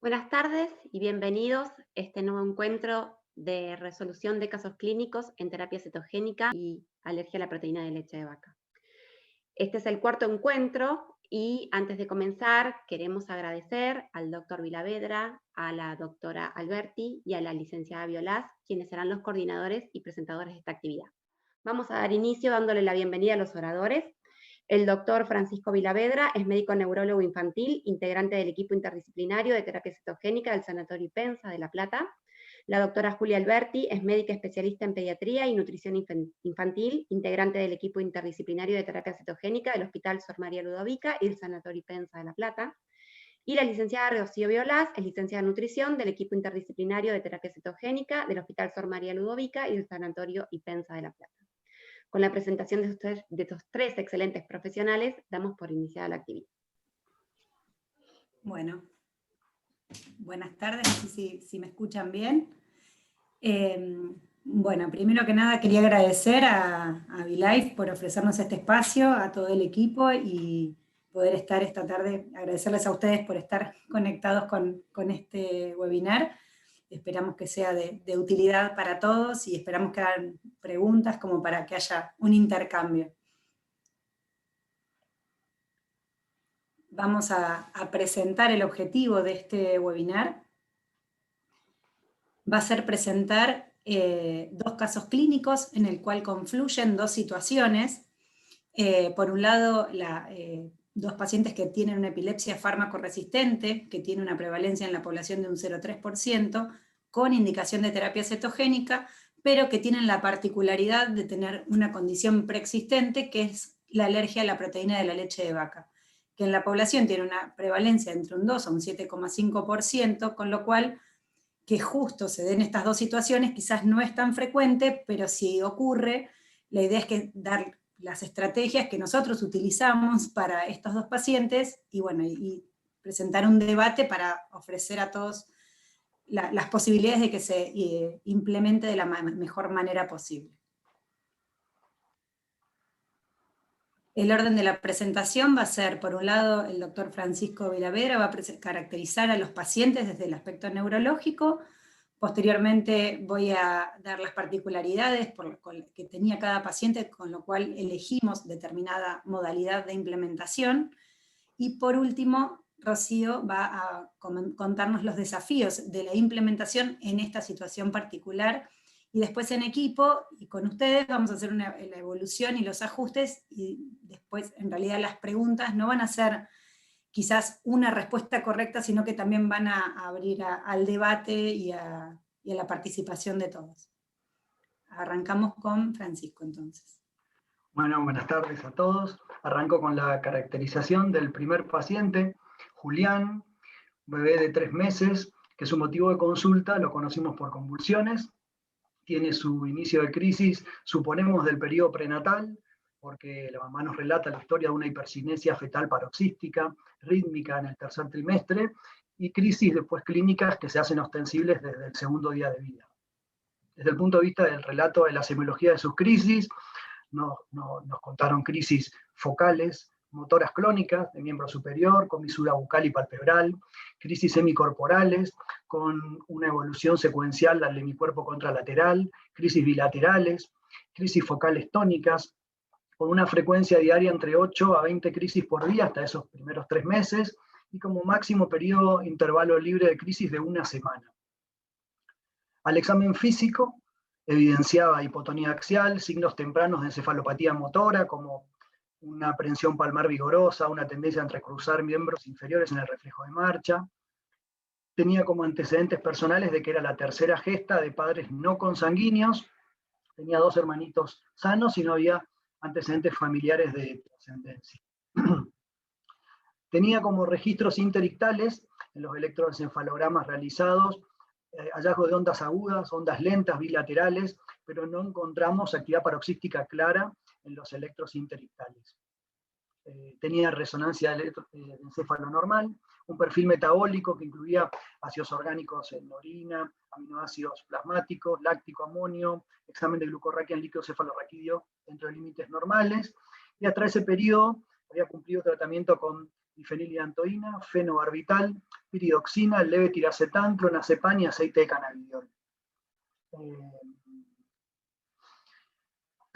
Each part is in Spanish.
Buenas tardes y bienvenidos a este nuevo encuentro de resolución de casos clínicos en terapia cetogénica y alergia a la proteína de leche de vaca. Este es el cuarto encuentro y antes de comenzar queremos agradecer al doctor Vilavedra, a la doctora Alberti y a la licenciada Violás, quienes serán los coordinadores y presentadores de esta actividad. Vamos a dar inicio dándole la bienvenida a los oradores. El doctor Francisco Vilavedra es médico neurólogo infantil, integrante del equipo interdisciplinario de terapia cetogénica del Sanatorio Ipenza de La Plata. La doctora Julia Alberti es médica especialista en pediatría y nutrición infantil, integrante del equipo interdisciplinario de terapia cetogénica del Hospital Sor María Ludovica y del Sanatorio Ipenza de La Plata. Y la licenciada Rocío Violás es licenciada en nutrición del equipo interdisciplinario de terapia cetogénica del Hospital Sor María Ludovica y del Sanatorio Ipenza de La Plata. Con la presentación de estos tres excelentes profesionales, damos por iniciada la actividad. Bueno, buenas tardes, no sé si me escuchan bien. Bueno, primero que nada quería agradecer a ViLife por ofrecernos este espacio, a todo el equipo y poder estar esta tarde, agradecerles a ustedes por estar conectados con este webinar. Esperamos que sea de utilidad para todos y esperamos que hagan preguntas como para que haya un intercambio. Vamos a presentar el objetivo de este webinar. Va a ser presentar dos casos clínicos en el cual confluyen dos situaciones. Por un lado, dos pacientes que tienen una epilepsia fármaco-resistente, que tiene una prevalencia en la población de un 0,3%, con indicación de terapia cetogénica, pero que tienen la particularidad de tener una condición preexistente, que es la alergia a la proteína de la leche de vaca, que en la población tiene una prevalencia entre un 2 a un 7,5%, con lo cual que justo se den estas dos situaciones quizás no es tan frecuente, pero si ocurre, la idea es que dar las estrategias que nosotros utilizamos para estos dos pacientes y, bueno, y presentar un debate para ofrecer a todos las posibilidades de que se implemente de la mejor manera posible. El orden de la presentación va a ser, por un lado, el doctor Francisco Vilavedra va a caracterizar a los pacientes desde el aspecto neurológico. Posteriormente voy a dar las particularidades que tenía cada paciente, con lo cual elegimos determinada modalidad de implementación. Y por último, Rocío va a contarnos los desafíos de la implementación en esta situación particular. Y después en equipo y con ustedes vamos a hacer la evolución y los ajustes, y después en realidad las preguntas no van a ser quizás una respuesta correcta, sino que también van a abrir al debate y a la participación de todos. Arrancamos con Francisco entonces. Bueno, buenas tardes a todos. Arranco con la caracterización del primer paciente, Julián, bebé de 3 meses, que su motivo de consulta lo conocimos por convulsiones. Tiene su inicio de crisis, suponemos, del periodo prenatal, porque la mamá nos relata la historia de una hipercinesia fetal paroxística, rítmica en el tercer trimestre, y crisis después clínicas que se hacen ostensibles desde el segundo día de vida. Desde el punto de vista del relato de la semiología de sus crisis, nos contaron crisis focales, motoras clónicas de miembro superior, con misura bucal y palpebral, crisis semicorporales, con una evolución secuencial al hemicuerpo contralateral, crisis bilaterales, crisis focales tónicas, con una frecuencia diaria entre 8 a 20 crisis por día hasta esos primeros 3 meses, y como máximo periodo intervalo libre de crisis de 1 semana. Al examen físico, evidenciaba hipotonía axial, signos tempranos de encefalopatía motora, como una prensión palmar vigorosa, una tendencia a entrecruzar miembros inferiores en el reflejo de marcha. Tenía como antecedentes personales de que era la tercera gesta de padres no consanguíneos, tenía 2 hermanitos sanos y no había antecedentes familiares de trascendencia. Tenía como registros interictales en los electroencefalogramas realizados hallazgo de ondas agudas, ondas lentas, bilaterales, pero no encontramos actividad paroxística clara en los electros interictales. Tenía resonancia de encéfalo normal, un perfil metabólico que incluía ácidos orgánicos en orina, aminoácidos plasmáticos, láctico, amonio, examen de glucorraquia en líquido cefalorraquídeo dentro de límites normales, y hasta ese periodo había cumplido tratamiento con difenilidantoína, fenobarbital, piridoxina, levetiracetam, clonazepam y aceite de cannabidiol.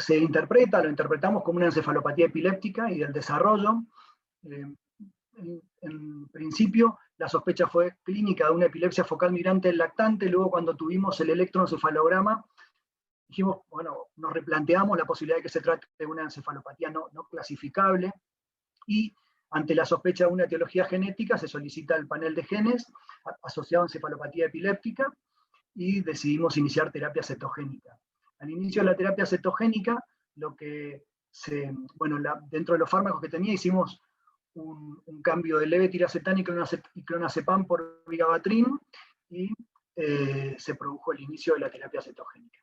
Lo interpretamos como una encefalopatía epiléptica y del desarrollo. En principio, la sospecha fue clínica de una epilepsia focal migrante del lactante. Luego, cuando tuvimos el electroencefalograma, dijimos, bueno, nos replanteamos la posibilidad de que se trate de una encefalopatía no clasificable, y ante la sospecha de una etiología genética se solicita el panel de genes asociado a encefalopatía epiléptica y decidimos iniciar terapia cetogénica. Al inicio de la terapia cetogénica, dentro de los fármacos que tenía, hicimos un cambio de levetiracetam y clonazepam por vigabatrin, y se produjo el inicio de la terapia cetogénica.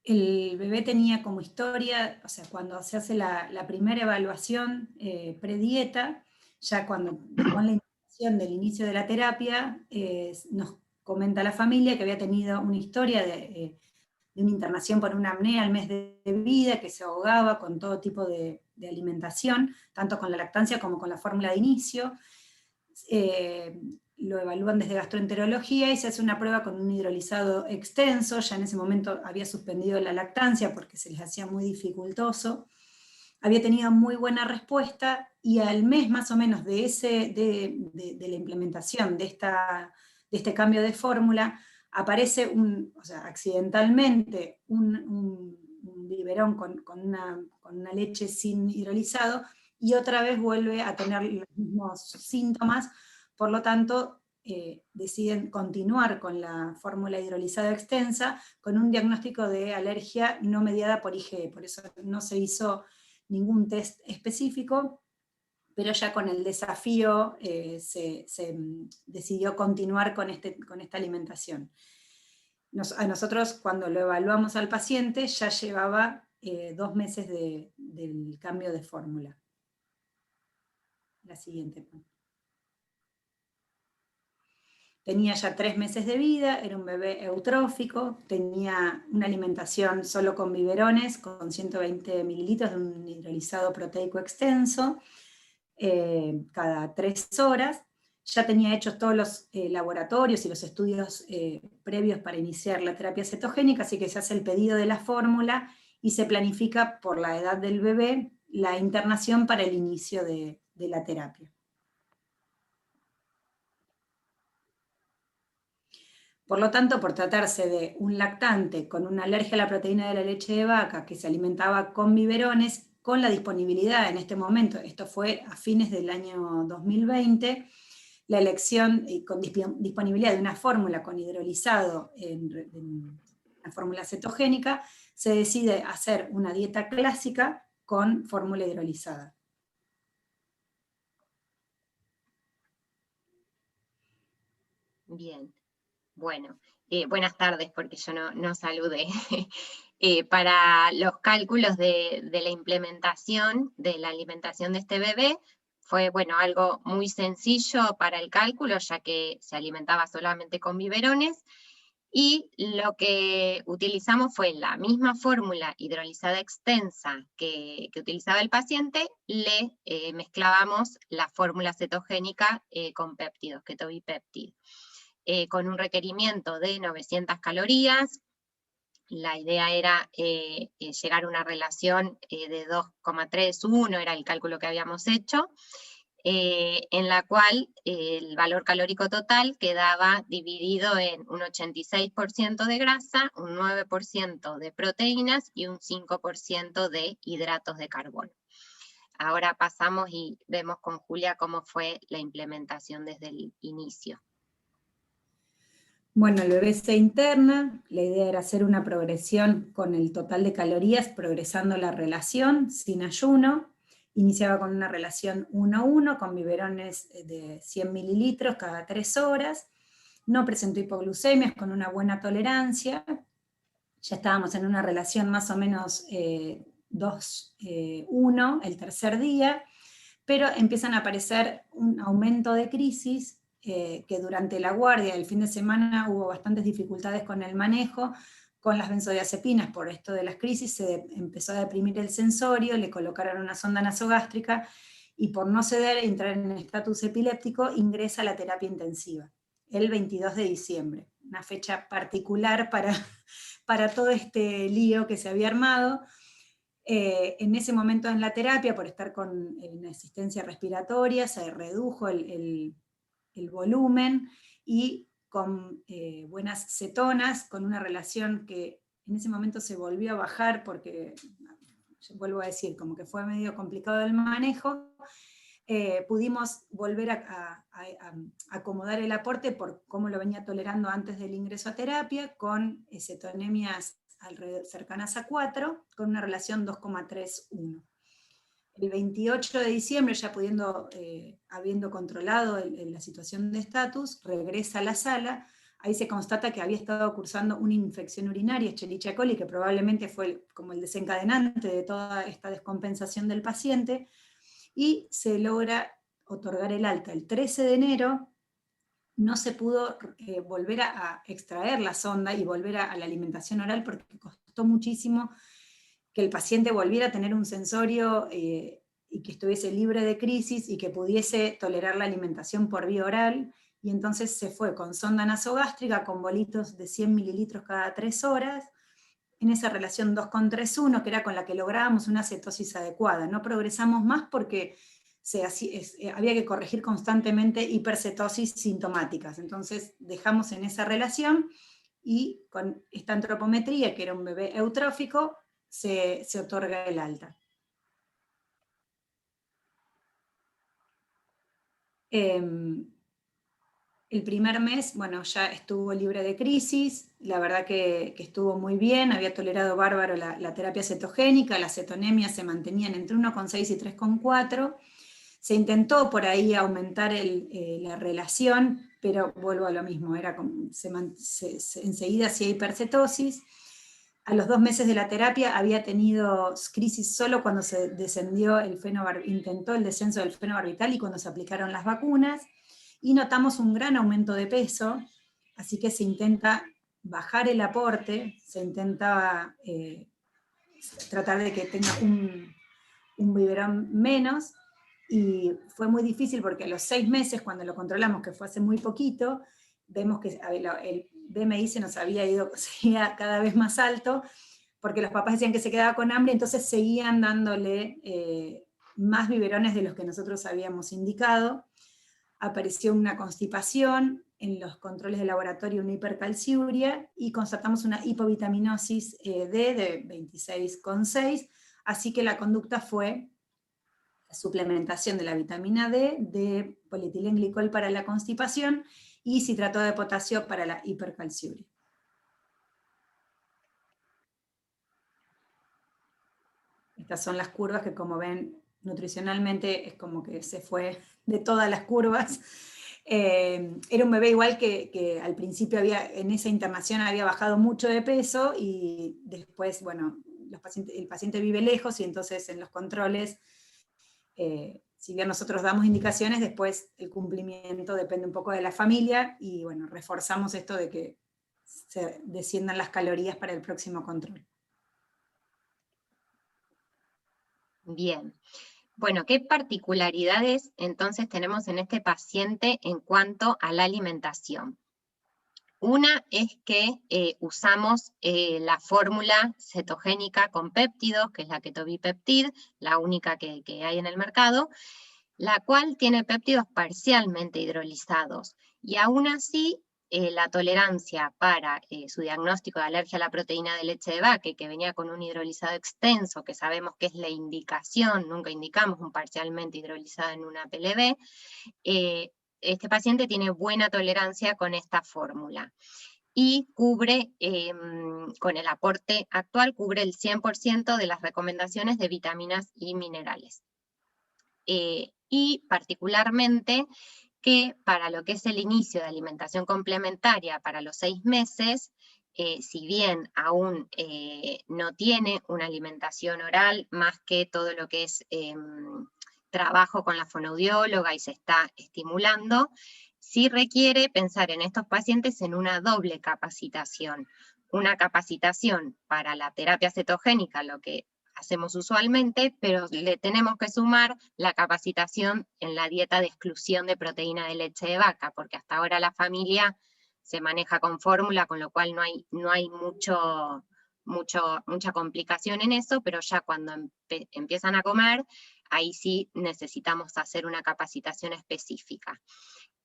El bebé tenía como historia, o sea, cuando se hace la primera evaluación predieta, ya cuando con la indicación del inicio de la terapia, nos comenta la familia que había tenido una historia de una internación por una apnea al mes de vida, que se ahogaba con todo tipo de alimentación, tanto con la lactancia como con la fórmula de inicio. Lo evalúan desde gastroenterología y se hace una prueba con un hidrolizado extenso. Ya en ese momento había suspendido la lactancia porque se les hacía muy dificultoso. Había tenido muy buena respuesta, y al mes más o menos de la implementación de este cambio de fórmula, aparece accidentalmente un biberón con una leche sin hidrolizado, y otra vez vuelve a tener los mismos síntomas. Por lo tanto, deciden continuar con la fórmula hidrolizada extensa con un diagnóstico de alergia no mediada por IgE. Por eso no se hizo ningún test específico, pero ya con el desafío se decidió continuar con esta alimentación. A nosotros, cuando lo evaluamos al paciente, ya llevaba 2 meses del cambio de fórmula. La siguiente. Tenía ya 3 meses de vida, era un bebé eutrófico, tenía una alimentación solo con biberones, con 120 mililitros de un hidrolizado proteico extenso, cada 3 horas. Ya tenía hechos todos los laboratorios y los estudios previos para iniciar la terapia cetogénica, así que se hace el pedido de la fórmula y se planifica por la edad del bebé la internación para el inicio de la terapia. Por lo tanto, por tratarse de un lactante con una alergia a la proteína de la leche de vaca que se alimentaba con biberones, con la disponibilidad en este momento, esto fue a fines del año 2020, la elección con disponibilidad de una fórmula con hidrolizado en la fórmula cetogénica, se decide hacer una dieta clásica con fórmula hidrolizada. Bien. Bueno, buenas tardes, porque yo no saludé. Para los cálculos de la implementación de la alimentación de este bebé, fue algo muy sencillo para el cálculo, ya que se alimentaba solamente con biberones, y lo que utilizamos fue la misma fórmula hidrolizada extensa que utilizaba el paciente, le mezclábamos la fórmula cetogénica con péptidos, ketovipéptido. Con un requerimiento de 900 calorías. La idea era llegar a una relación de 2,31, era el cálculo que habíamos hecho, en la cual el valor calórico total quedaba dividido en un 86% de grasa, un 9% de proteínas y un 5% de hidratos de carbono. Ahora pasamos y vemos con Julia cómo fue la implementación desde el inicio. Bueno, el bebé se interna, la idea era hacer una progresión con el total de calorías, progresando la relación sin ayuno. Iniciaba con una relación 1-1, con biberones de 100 mililitros cada 3 horas. No presentó hipoglucemias, con una buena tolerancia. Ya estábamos en una relación más o menos 2-1 el tercer día, pero empiezan a aparecer un aumento de crisis, que durante la guardia del fin de semana hubo bastantes dificultades con el manejo, Con las benzodiazepinas, por esto de las crisis, se empezó a deprimir el sensorio, le colocaron una sonda nasogástrica, y por no ceder, entrar en estatus epiléptico, ingresa a la terapia intensiva, el 22 de diciembre, una fecha particular para todo este lío que se había armado. En ese momento en la terapia, por estar con asistencia respiratoria, se redujo el volumen, y con buenas cetonas, con una relación que en ese momento se volvió a bajar, porque, vuelvo a decir, como que fue medio complicado el manejo, pudimos volver a acomodar el aporte por cómo lo venía tolerando antes del ingreso a terapia, con cetonemias cercanas a 4, con una relación 2,31. El 28 de diciembre, ya habiendo controlado la situación de estatus, regresa a la sala. Ahí se constata que había estado cursando una infección urinaria, Escherichia coli, que probablemente fue como el desencadenante de toda esta descompensación del paciente, y se logra otorgar el alta. El 13 de enero no se pudo volver a extraer la sonda y volver a la alimentación oral, porque costó muchísimo que el paciente volviera a tener un sensorio y que estuviese libre de crisis y que pudiese tolerar la alimentación por vía oral, y entonces se fue con sonda nasogástrica, con bolitos de 100 mililitros cada 3 horas, en esa relación 2,31, que era con la que lográbamos una cetosis adecuada. No progresamos más porque había que corregir constantemente hipercetosis sintomáticas, entonces dejamos en esa relación, y con esta antropometría, que era un bebé eutrófico, se otorga el alta. El primer mes, bueno, ya estuvo libre de crisis, la verdad que estuvo muy bien, había tolerado bárbaro la terapia cetogénica, las cetonemias se mantenían entre 1,6 y 3,4, se intentó por ahí aumentar la relación, pero vuelvo a lo mismo, era como, enseguida hacía hipercetosis. A los 2 meses de la terapia había tenido crisis solo cuando se intentó el descenso del fenobarbital y cuando se aplicaron las vacunas, y notamos un gran aumento de peso, así que se intenta bajar el aporte, se intenta tratar de que tenga un biberón menos, y fue muy difícil porque a los 6 meses, cuando lo controlamos, que fue hace muy poquito, vemos que el BMI seguía cada vez más alto, porque los papás decían que se quedaba con hambre, entonces seguían dándole más biberones de los que nosotros habíamos indicado. Apareció una constipación, en los controles de laboratorio una hipercalciuria, y constatamos una hipovitaminosis D de 26,6, así que la conducta fue la suplementación de la vitamina D, de polietilenglicol para la constipación, y citrato de potasio para la hipercalciuria. Estas son las curvas que, como ven, nutricionalmente es como que se fue de todas las curvas. Era un bebé igual que al principio en esa internación había bajado mucho de peso, y después, bueno, el paciente vive lejos, y entonces en los controles, si bien nosotros damos indicaciones, después el cumplimiento depende un poco de la familia, y bueno, reforzamos esto de que se desciendan las calorías para el próximo control. Bien. Bueno, ¿qué particularidades entonces tenemos en este paciente en cuanto a la alimentación? Una es que usamos la fórmula cetogénica con péptidos, que es la Ketovipeptide, la única que hay en el mercado, la cual tiene péptidos parcialmente hidrolizados, y aún así la tolerancia para su diagnóstico de alergia a la proteína de leche de vaca, que venía con un hidrolizado extenso, que sabemos que es la indicación, nunca indicamos un parcialmente hidrolizado en una PLB, este paciente tiene buena tolerancia con esta fórmula, y cubre, con el aporte actual, cubre el 100% de las recomendaciones de vitaminas y minerales. Y particularmente que para lo que es el inicio de alimentación complementaria para los 6 meses, si bien aún no tiene una alimentación oral, más que todo lo que es trabajo con la fonoaudióloga y se está estimulando, sí requiere pensar en estos pacientes en una doble capacitación, una capacitación para la terapia cetogénica, lo que hacemos usualmente, pero le tenemos que sumar la capacitación en la dieta de exclusión de proteína de leche de vaca, porque hasta ahora la familia se maneja con fórmula, con lo cual no hay mucha complicación en eso, pero ya cuando empiezan a comer, ahí sí necesitamos hacer una capacitación específica.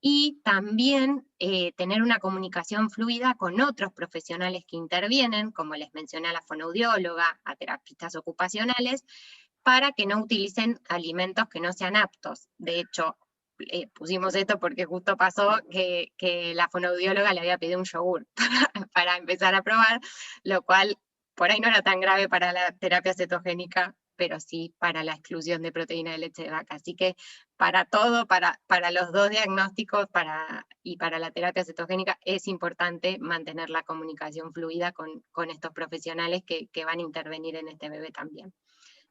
Y también tener una comunicación fluida con otros profesionales que intervienen, como les mencioné a la fonoaudióloga, a terapistas ocupacionales, para que no utilicen alimentos que no sean aptos. De hecho, pusimos esto porque justo pasó que la fonoaudióloga le había pedido un yogur para empezar a probar, lo cual por ahí no era tan grave para la terapia cetogénica, pero sí para la exclusión de proteína de leche de vaca. Así que para todo, para los dos diagnósticos y para la terapia cetogénica, es importante mantener la comunicación fluida con estos profesionales que van a intervenir en este bebé también.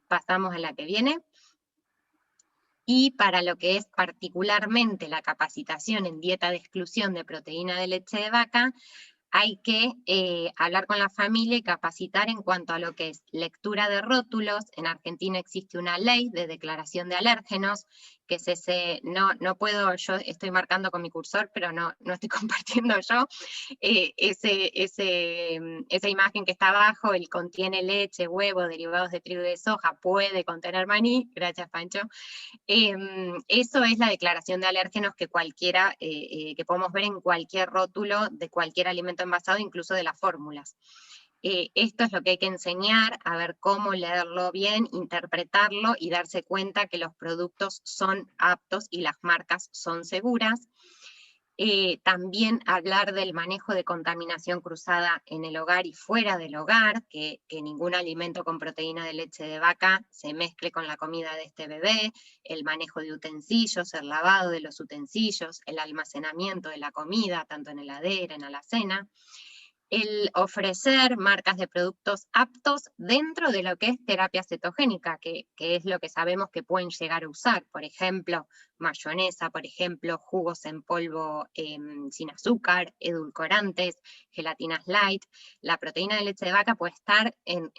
Pasamos a la que viene. Y para lo que es particularmente la capacitación en dieta de exclusión de proteína de leche de vaca, hay que hablar con la familia y capacitar en cuanto a lo que es lectura de rótulos. En Argentina existe una ley de declaración de alérgenos, que es ese, no puedo, yo estoy marcando con mi cursor, pero no estoy compartiendo yo, esa imagen que está abajo, el contiene leche, huevo, derivados de trigo y de soja, puede contener maní, gracias Pancho. Eso es la declaración de alérgenos que cualquiera, que podemos ver en cualquier rótulo de cualquier alimento envasado, incluso de las fórmulas. Esto es lo que hay que enseñar, a ver cómo leerlo bien, interpretarlo y darse cuenta que los productos son aptos y las marcas son seguras. También hablar del manejo de contaminación cruzada en el hogar y fuera del hogar, que ningún alimento con proteína de leche de vaca se mezcle con la comida de este bebé, el manejo de utensilios, el lavado de los utensilios, el almacenamiento de la comida, tanto en heladera, en alacena, el ofrecer marcas de productos aptos dentro de lo que es terapia cetogénica, que es lo que sabemos que pueden llegar a usar. Por ejemplo, mayonesa, por ejemplo, jugos en polvo sin azúcar, edulcorantes, gelatinas light. La proteína de leche de vaca puede estar en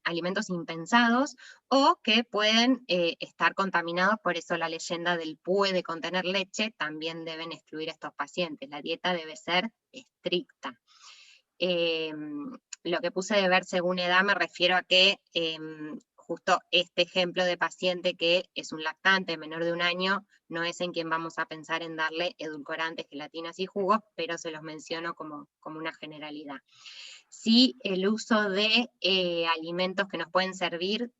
alimentos impensados o que pueden estar contaminados, por eso la leyenda del puede contener leche, también deben excluir a estos pacientes. La dieta debe ser estricta. Lo que puse de ver según edad me refiero a que justo este ejemplo de paciente que es un lactante menor de 1 año, no es en quien vamos a pensar en darle edulcorantes, gelatinas y jugos, pero se los menciono como una generalidad. Sí, el uso de alimentos que nos pueden servir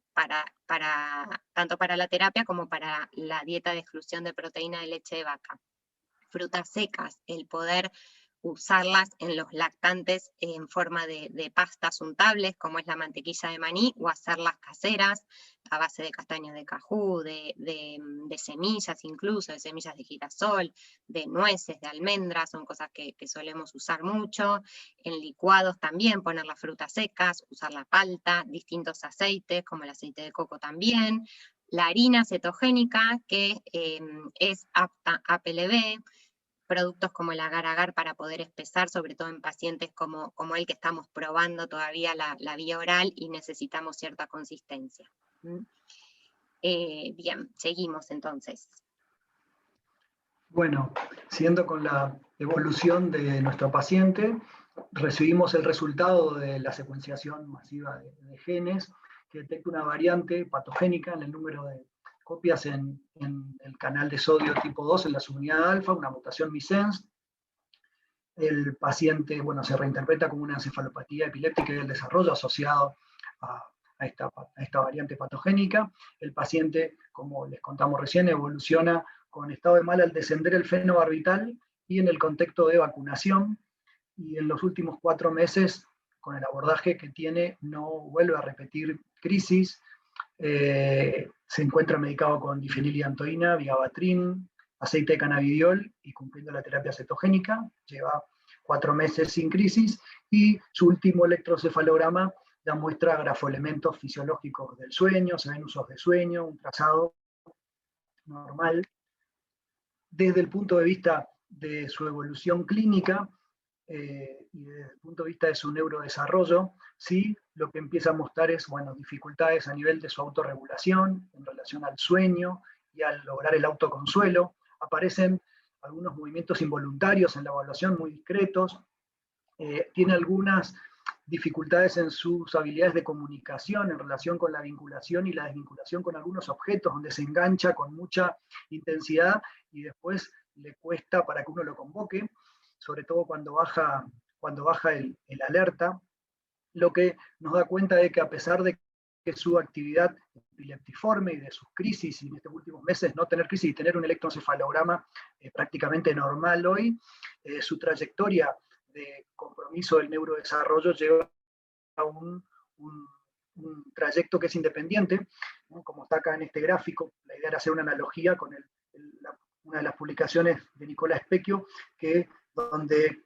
tanto para la terapia como para la dieta de exclusión de proteína de leche de vaca. Frutas secas, el poder usarlas en los lactantes en forma de pastas untables, como es la mantequilla de maní, o hacerlas caseras, a base de castañas de cajú, de semillas incluso, de semillas de girasol, de nueces, de almendras, son cosas que solemos usar mucho. En licuados también, poner las frutas secas, usar la palta, distintos aceites, como el aceite de coco también. La harina cetogénica, que es apta a PLB, productos como el agar-agar para poder espesar, sobre todo en pacientes como el que estamos probando todavía la vía oral y necesitamos cierta consistencia. Bien, seguimos entonces. Bueno, siguiendo con la evolución de nuestro paciente, recibimos el resultado de la secuenciación masiva de genes que detecta una variante patogénica en el número de copias en el canal de sodio tipo 2 en la subunidad alfa, una mutación missense. El paciente, bueno, se reinterpreta como una encefalopatía epiléptica del desarrollo asociado a esta variante patogénica. El paciente, como les contamos recién, evoluciona con estado de mal al descender el fenobarbital y en el contexto de vacunación. Y en los últimos 4 meses, con el abordaje que tiene, no vuelve a repetir crisis. Se encuentra medicado con difeniliantoína, vigabatrin, aceite de cannabidiol y cumpliendo la terapia cetogénica. Lleva 4 meses sin crisis y su último electrocefalograma da muestra grafoelementos fisiológicos del sueño, se ven usos de sueño, un trazado normal. Desde el punto de vista de su evolución clínica, y desde el punto de vista de su neurodesarrollo, sí, lo que empieza a mostrar es, bueno, dificultades a nivel de su autorregulación, en relación al sueño y al lograr el autoconsuelo. Aparecen algunos movimientos involuntarios en la evaluación muy discretos, tiene algunas dificultades en sus habilidades de comunicación en relación con la vinculación y la desvinculación con algunos objetos, donde se engancha con mucha intensidad y después le cuesta para que uno lo convoque, sobre todo cuando baja el alerta, lo que nos da cuenta de que a pesar de que su actividad epileptiforme y de sus crisis, y en estos últimos meses no tener crisis y tener un electroencefalograma prácticamente normal hoy, su trayectoria de compromiso del neurodesarrollo lleva a un trayecto que es independiente, ¿no? Como está acá en este gráfico. La idea era hacer una analogía con una de las publicaciones de Nicolás Specchio, donde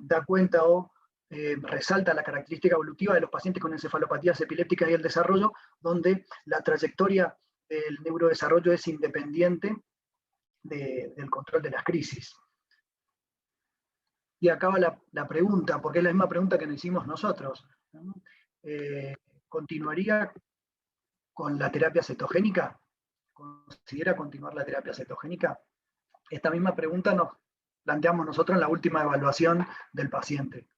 da cuenta o resalta la característica evolutiva de los pacientes con encefalopatías epilépticas y el desarrollo, donde la trayectoria del neurodesarrollo es independiente del control de las crisis. Y acaba la pregunta, porque es la misma pregunta que nos hicimos nosotros, ¿no? ¿Continuaría con la terapia cetogénica? ¿Considera continuar la terapia cetogénica? Esta misma pregunta nos planteamos nosotros en la última evaluación del paciente.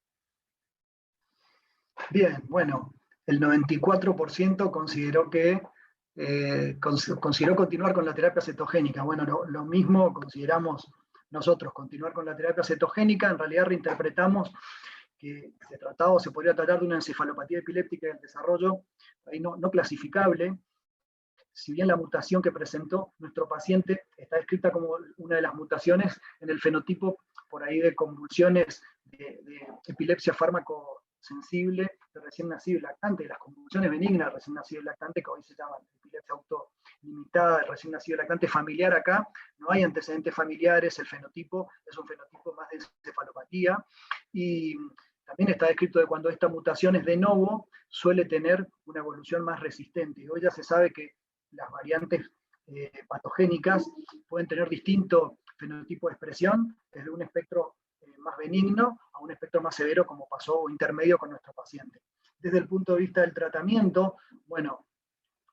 Bien, bueno, el 94% consideró continuar con la terapia cetogénica. Bueno, lo mismo consideramos nosotros, continuar con la terapia cetogénica. En realidad reinterpretamos que se podría tratar de una encefalopatía epiléptica del desarrollo ahí no clasificable. Si bien la mutación que presentó nuestro paciente está descrita como una de las mutaciones en el fenotipo por ahí de convulsiones de epilepsia fármaco sensible de recién nacido y lactante, y las convulsiones benignas de recién nacido y lactante, que hoy se llaman epilepsia autolimitada de recién nacido y lactante familiar, acá no hay antecedentes familiares, el fenotipo es un fenotipo más de encefalopatía, y también está descrito de cuando esta mutación es de novo, suele tener una evolución más resistente, y hoy ya se sabe que las variantes patogénicas pueden tener distinto fenotipo de expresión, desde un espectro más benigno a un espectro más severo, como pasó, o intermedio con nuestro paciente. Desde el punto de vista del tratamiento, bueno,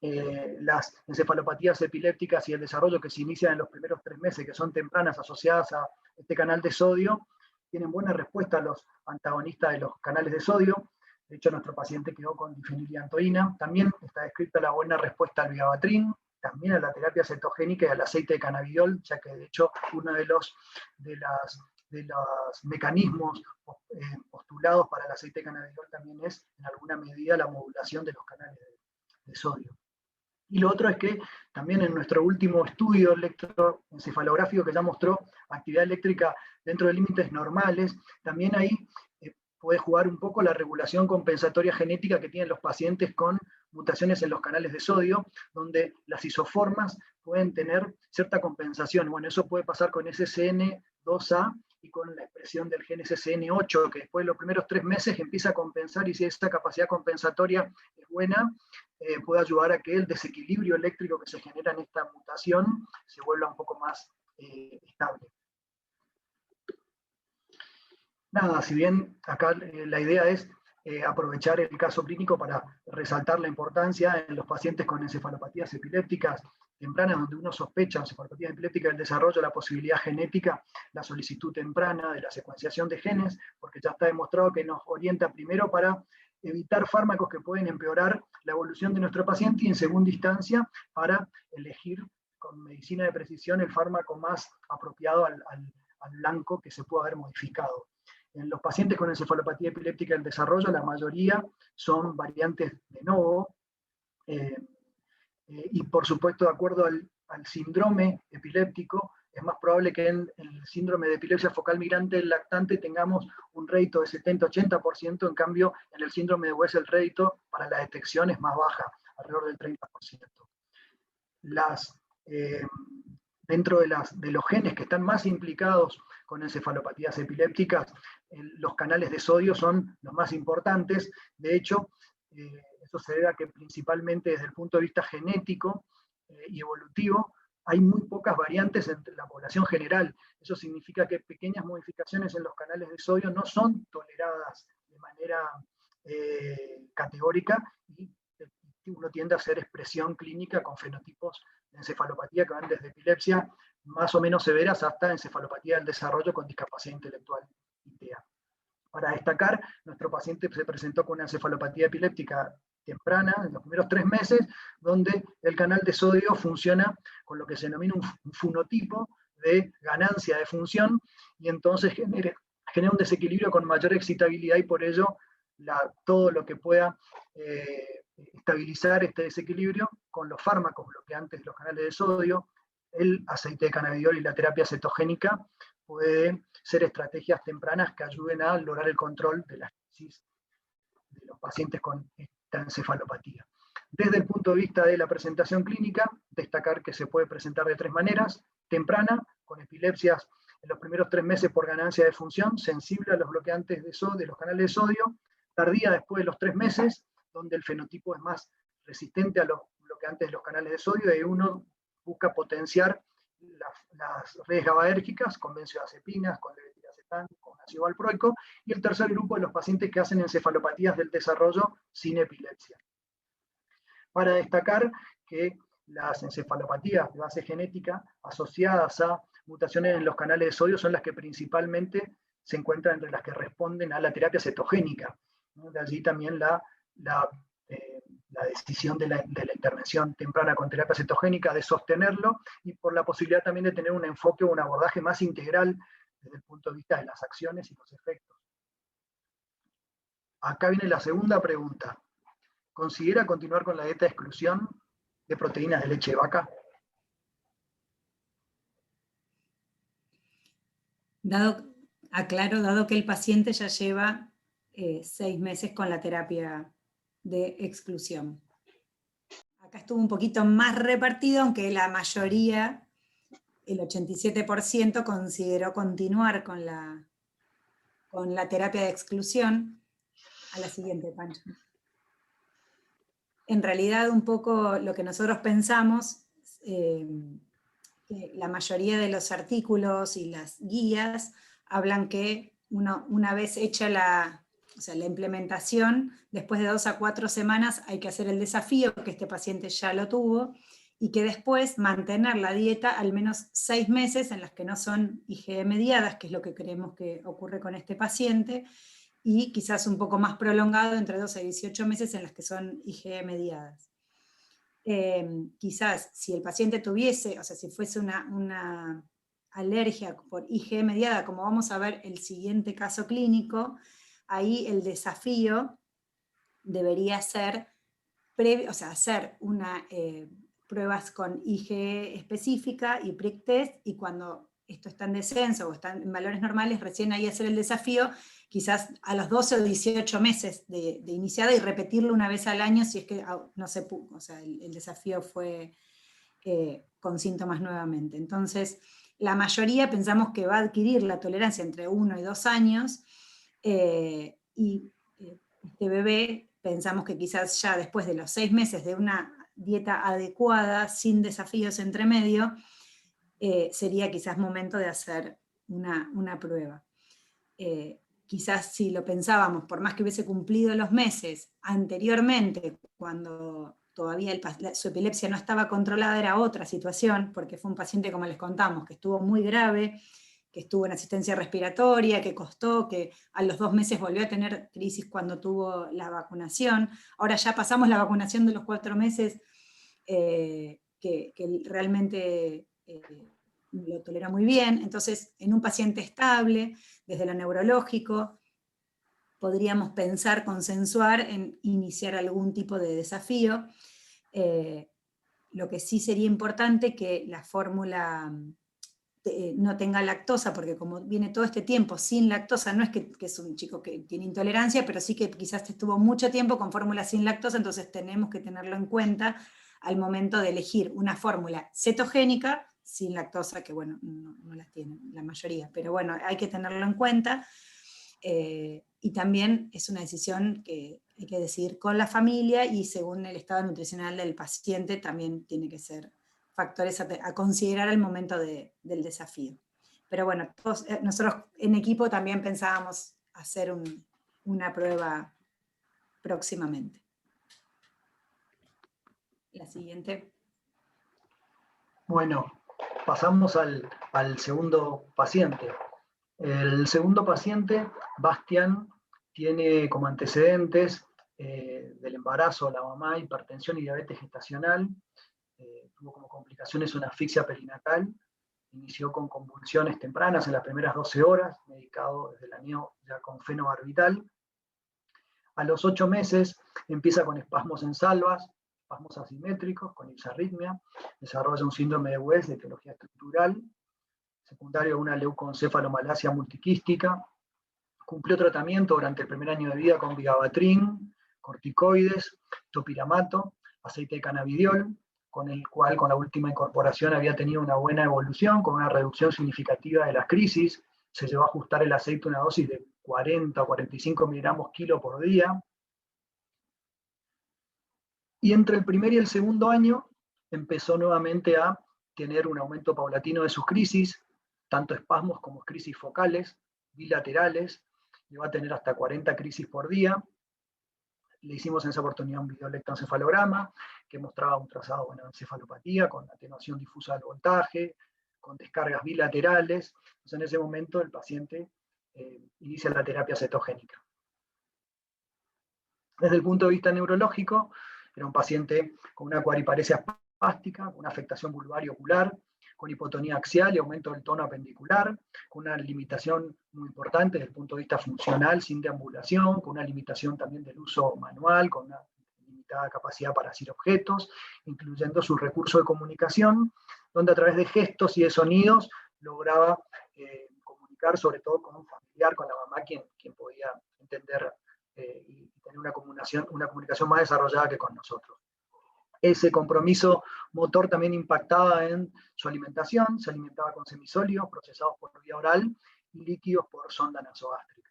las encefalopatías epilépticas y el desarrollo que se inician en los primeros 3 meses, que son tempranas asociadas a este canal de sodio, tienen buena respuesta a los antagonistas de los canales de sodio. De hecho, nuestro paciente quedó con difeniliantoína. También está descrita la buena respuesta al vigabatrin, también a la terapia cetogénica y al aceite de cannabidiol, ya que de hecho uno de los mecanismos postulados para el aceite de cannabidiol también es, en alguna medida, la modulación de los canales de sodio. Y lo otro es que también en nuestro último estudio electroencefalográfico, que ya mostró actividad eléctrica dentro de límites normales, también ahí puede jugar un poco la regulación compensatoria genética que tienen los pacientes con mutaciones en los canales de sodio, donde las isoformas pueden tener cierta compensación. Bueno, eso puede pasar con SCN2A y con la expresión del gen SCN8, que después de los primeros 3 meses empieza a compensar, y si esa capacidad compensatoria es buena, puede ayudar a que el desequilibrio eléctrico que se genera en esta mutación se vuelva un poco más estable. Nada, si bien acá la idea es aprovechar el caso clínico para resaltar la importancia en los pacientes con encefalopatías epilépticas tempranas, donde uno sospecha encefalopatías epilépticas del desarrollo, la posibilidad genética, la solicitud temprana de la secuenciación de genes, porque ya está demostrado que nos orienta primero para evitar fármacos que pueden empeorar la evolución de nuestro paciente, y en segunda instancia para elegir con medicina de precisión el fármaco más apropiado al blanco que se pueda haber modificado. En los pacientes con encefalopatía epiléptica del desarrollo, la mayoría son variantes de novo, y por supuesto, de acuerdo al síndrome epiléptico, es más probable que en el síndrome de epilepsia focal migrante del lactante tengamos un rédito de 70-80%, en cambio, en el síndrome de Wessel el rédito para la detección es más baja, alrededor del 30%. Dentro de los genes que están más implicados con encefalopatías epilépticas, los canales de sodio son los más importantes. De hecho, eso se debe a que principalmente desde el punto de vista genético y evolutivo, hay muy pocas variantes entre la población general. Eso significa que pequeñas modificaciones en los canales de sodio no son toleradas de manera categórica, y uno tiende a hacer expresión clínica con fenotipos de encefalopatía que van desde epilepsia más o menos severas hasta encefalopatía del desarrollo con discapacidad intelectual y TEA. Para destacar, nuestro paciente se presentó con una encefalopatía epiléptica temprana, en los primeros 3 meses, donde el canal de sodio funciona con lo que se denomina un fenotipo de ganancia de función, y entonces genera un desequilibrio con mayor excitabilidad, y por ello todo lo que pueda estabilizar este desequilibrio con los fármacos bloqueantes de los canales de sodio, el aceite de cannabidiol y la terapia cetogénica, pueden ser estrategias tempranas que ayuden a lograr el control de la crisis de los pacientes con esta encefalopatía. Desde el punto de vista de la presentación clínica, destacar que se puede presentar de 3 maneras: temprana, con epilepsias en los primeros 3 meses por ganancia de función, sensible a los bloqueantes de los canales de sodio; tardía, después de los 3 meses, donde el fenotipo es más resistente a los bloqueantes de los canales de sodio, y uno busca potenciar las redes GABAérgicas con benzodiazepinas, con levetiracetam, con ácido valproico; y el tercer grupo de los pacientes que hacen encefalopatías del desarrollo sin epilepsia. Para destacar que las encefalopatías de base genética asociadas a mutaciones en los canales de sodio son las que principalmente se encuentran entre las que responden a la terapia cetogénica, ¿no? De allí también la decisión de la intervención temprana con terapia cetogénica, de sostenerlo, y por la posibilidad también de tener un enfoque o un abordaje más integral desde el punto de vista de las acciones y los efectos. Acá viene la segunda pregunta. ¿Considera continuar con la dieta de exclusión de proteínas de leche de vaca? Dado que el paciente ya lleva 6 meses con la terapia de exclusión. Acá estuvo un poquito más repartido, aunque la mayoría, el 87%, consideró continuar con la terapia de exclusión. A la siguiente, Pancho. En realidad, un poco lo que nosotros pensamos, que la mayoría de los artículos y las guías hablan que una vez hecha la implementación, después de 2 a 4 semanas hay que hacer el desafío, que este paciente ya lo tuvo, y que después mantener la dieta al menos 6 meses en las que no son IgE mediadas, que es lo que creemos que ocurre con este paciente, y quizás un poco más prolongado, entre 12 y 18 meses en las que son IgE mediadas. Quizás si el paciente tuviese, si fuese una alergia por IgE mediada, como vamos a ver el siguiente caso clínico, ahí el desafío debería ser hacer pruebas con IgE específica y prick test, y cuando esto está en descenso o está en valores normales, recién ahí hacer el desafío, quizás a los 12 o 18 meses de iniciada, y repetirlo una vez al año si es que no se pudo, el desafío fue con síntomas nuevamente. Entonces, la mayoría pensamos que va a adquirir la tolerancia entre 1 y 2 años, y este bebé pensamos que quizás ya después de los 6 meses de una dieta adecuada, sin desafíos entre medio, sería quizás momento de hacer una prueba. Quizás si lo pensábamos, por más que hubiese cumplido los meses anteriormente, cuando todavía su epilepsia no estaba controlada, era otra situación, porque fue un paciente, como les contamos, que estuvo muy grave, que estuvo en asistencia respiratoria, que costó, que a los 2 meses volvió a tener crisis cuando tuvo la vacunación. Ahora ya pasamos la vacunación de los 4 meses, que realmente lo tolera muy bien. Entonces, en un paciente estable, desde lo neurológico, podríamos pensar, consensuar en iniciar algún tipo de desafío. Lo que sí sería importante que la fórmula no tenga lactosa, porque como viene todo este tiempo sin lactosa, no es que es un chico que tiene intolerancia, pero sí que quizás estuvo mucho tiempo con fórmula sin lactosa, entonces tenemos que tenerlo en cuenta al momento de elegir una fórmula cetogénica sin lactosa, que bueno, no las tienen la mayoría, pero bueno, hay que tenerlo en cuenta, y también es una decisión que hay que decidir con la familia, y según el estado nutricional del paciente también tiene que ser factores a considerar al momento del desafío. Pero bueno, nosotros en equipo también pensábamos hacer una prueba próximamente. La siguiente. Bueno, pasamos al segundo paciente. El segundo paciente, Bastián, tiene como antecedentes del embarazo la mamá hipertensión y diabetes gestacional, tuvo como complicaciones una asfixia perinatal, inició con convulsiones tempranas en las primeras 12 horas, medicado desde la NEO ya con fenobarbital. A los 8 meses empieza con espasmos en salvas, espasmos asimétricos, con hipsarritmia, desarrolla un síndrome de West de etiología estructural, secundario a una leucoencefalomalacia multiquística, cumplió tratamiento durante el primer año de vida con vigabatrin, corticoides, topiramato, aceite de cannabidiol, con el cual con la última incorporación había tenido una buena evolución, con una reducción significativa de las crisis, se llevó a ajustar el aceite a una dosis de 40 o 45 miligramos kilo por día. Y entre el primer y el segundo año empezó nuevamente a tener un aumento paulatino de sus crisis, tanto espasmos como crisis focales, bilaterales, llegó a tener hasta 40 crisis por día. Le hicimos en esa oportunidad un videoelectroencefalograma que mostraba un trazado de encefalopatía con atenuación difusa del voltaje, con descargas bilaterales. Entonces, en ese momento el paciente inicia la terapia cetogénica. Desde el punto de vista neurológico, era un paciente con una cuadriparesia espástica, con una afectación vulvar y ocular, con hipotonía axial y aumento del tono apendicular, con una limitación muy importante desde el punto de vista funcional, sin deambulación, con una limitación también del uso manual, con una limitada capacidad para asir objetos, incluyendo su recurso de comunicación, donde a través de gestos y de sonidos lograba comunicar sobre todo con un familiar, con la mamá, quien podía entender y tener una comunicación más desarrollada que con nosotros. Ese compromiso motor también impactaba en su alimentación, se alimentaba con semisólidos procesados por vía oral y líquidos por sonda nasogástrica.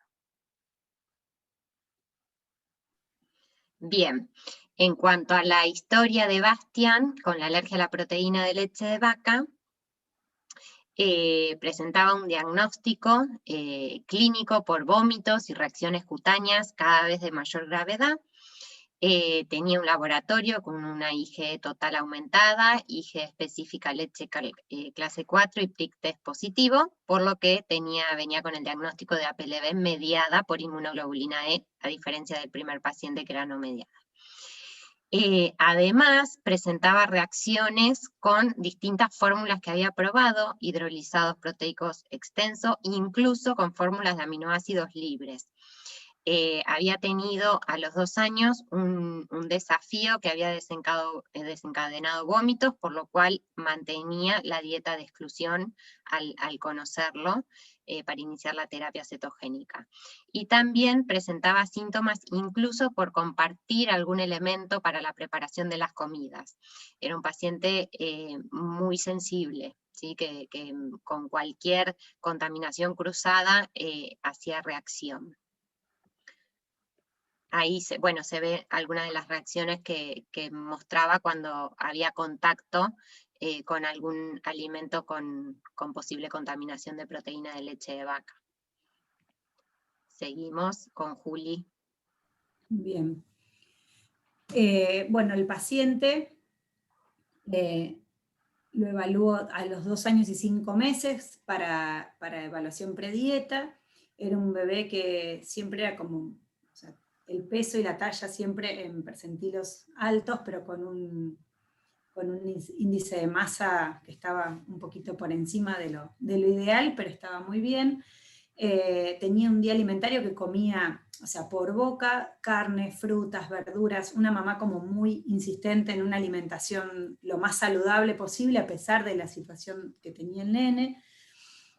Bien, en cuanto a la historia de Bastián con la alergia a la proteína de leche de vaca, presentaba un diagnóstico clínico por vómitos y reacciones cutáneas cada vez de mayor gravedad. Tenía un laboratorio con una IgE total aumentada, IgE específica leche clase 4 y prick test positivo, por lo que venía con el diagnóstico de APLB mediada por inmunoglobulina E, a diferencia del primer paciente que era no mediada. Además, presentaba reacciones con distintas fórmulas que había probado, hidrolizados proteicos extenso, incluso con fórmulas de aminoácidos libres. Había tenido a los 2 años un desafío que había desencadenado vómitos, por lo cual mantenía la dieta de exclusión al conocerlo para iniciar la terapia cetogénica. Y también presentaba síntomas incluso por compartir algún elemento para la preparación de las comidas. Era un paciente muy sensible, ¿sí? que con cualquier contaminación cruzada hacía reacción. Ahí se ve algunas de las reacciones que mostraba cuando había contacto con algún alimento con posible contaminación de proteína de leche de vaca. Seguimos con Juli. Bien. Bueno, el paciente lo evaluó a los 2 años y 5 meses para evaluación predieta. Era un bebé que siempre era como el peso y la talla siempre en percentilos altos, pero con un índice de masa que estaba un poquito por encima de lo ideal, pero estaba muy bien. Tenía un día alimentario que comía, por boca, carne, frutas, verduras, una mamá como muy insistente en una alimentación lo más saludable posible, a pesar de la situación que tenía el nene,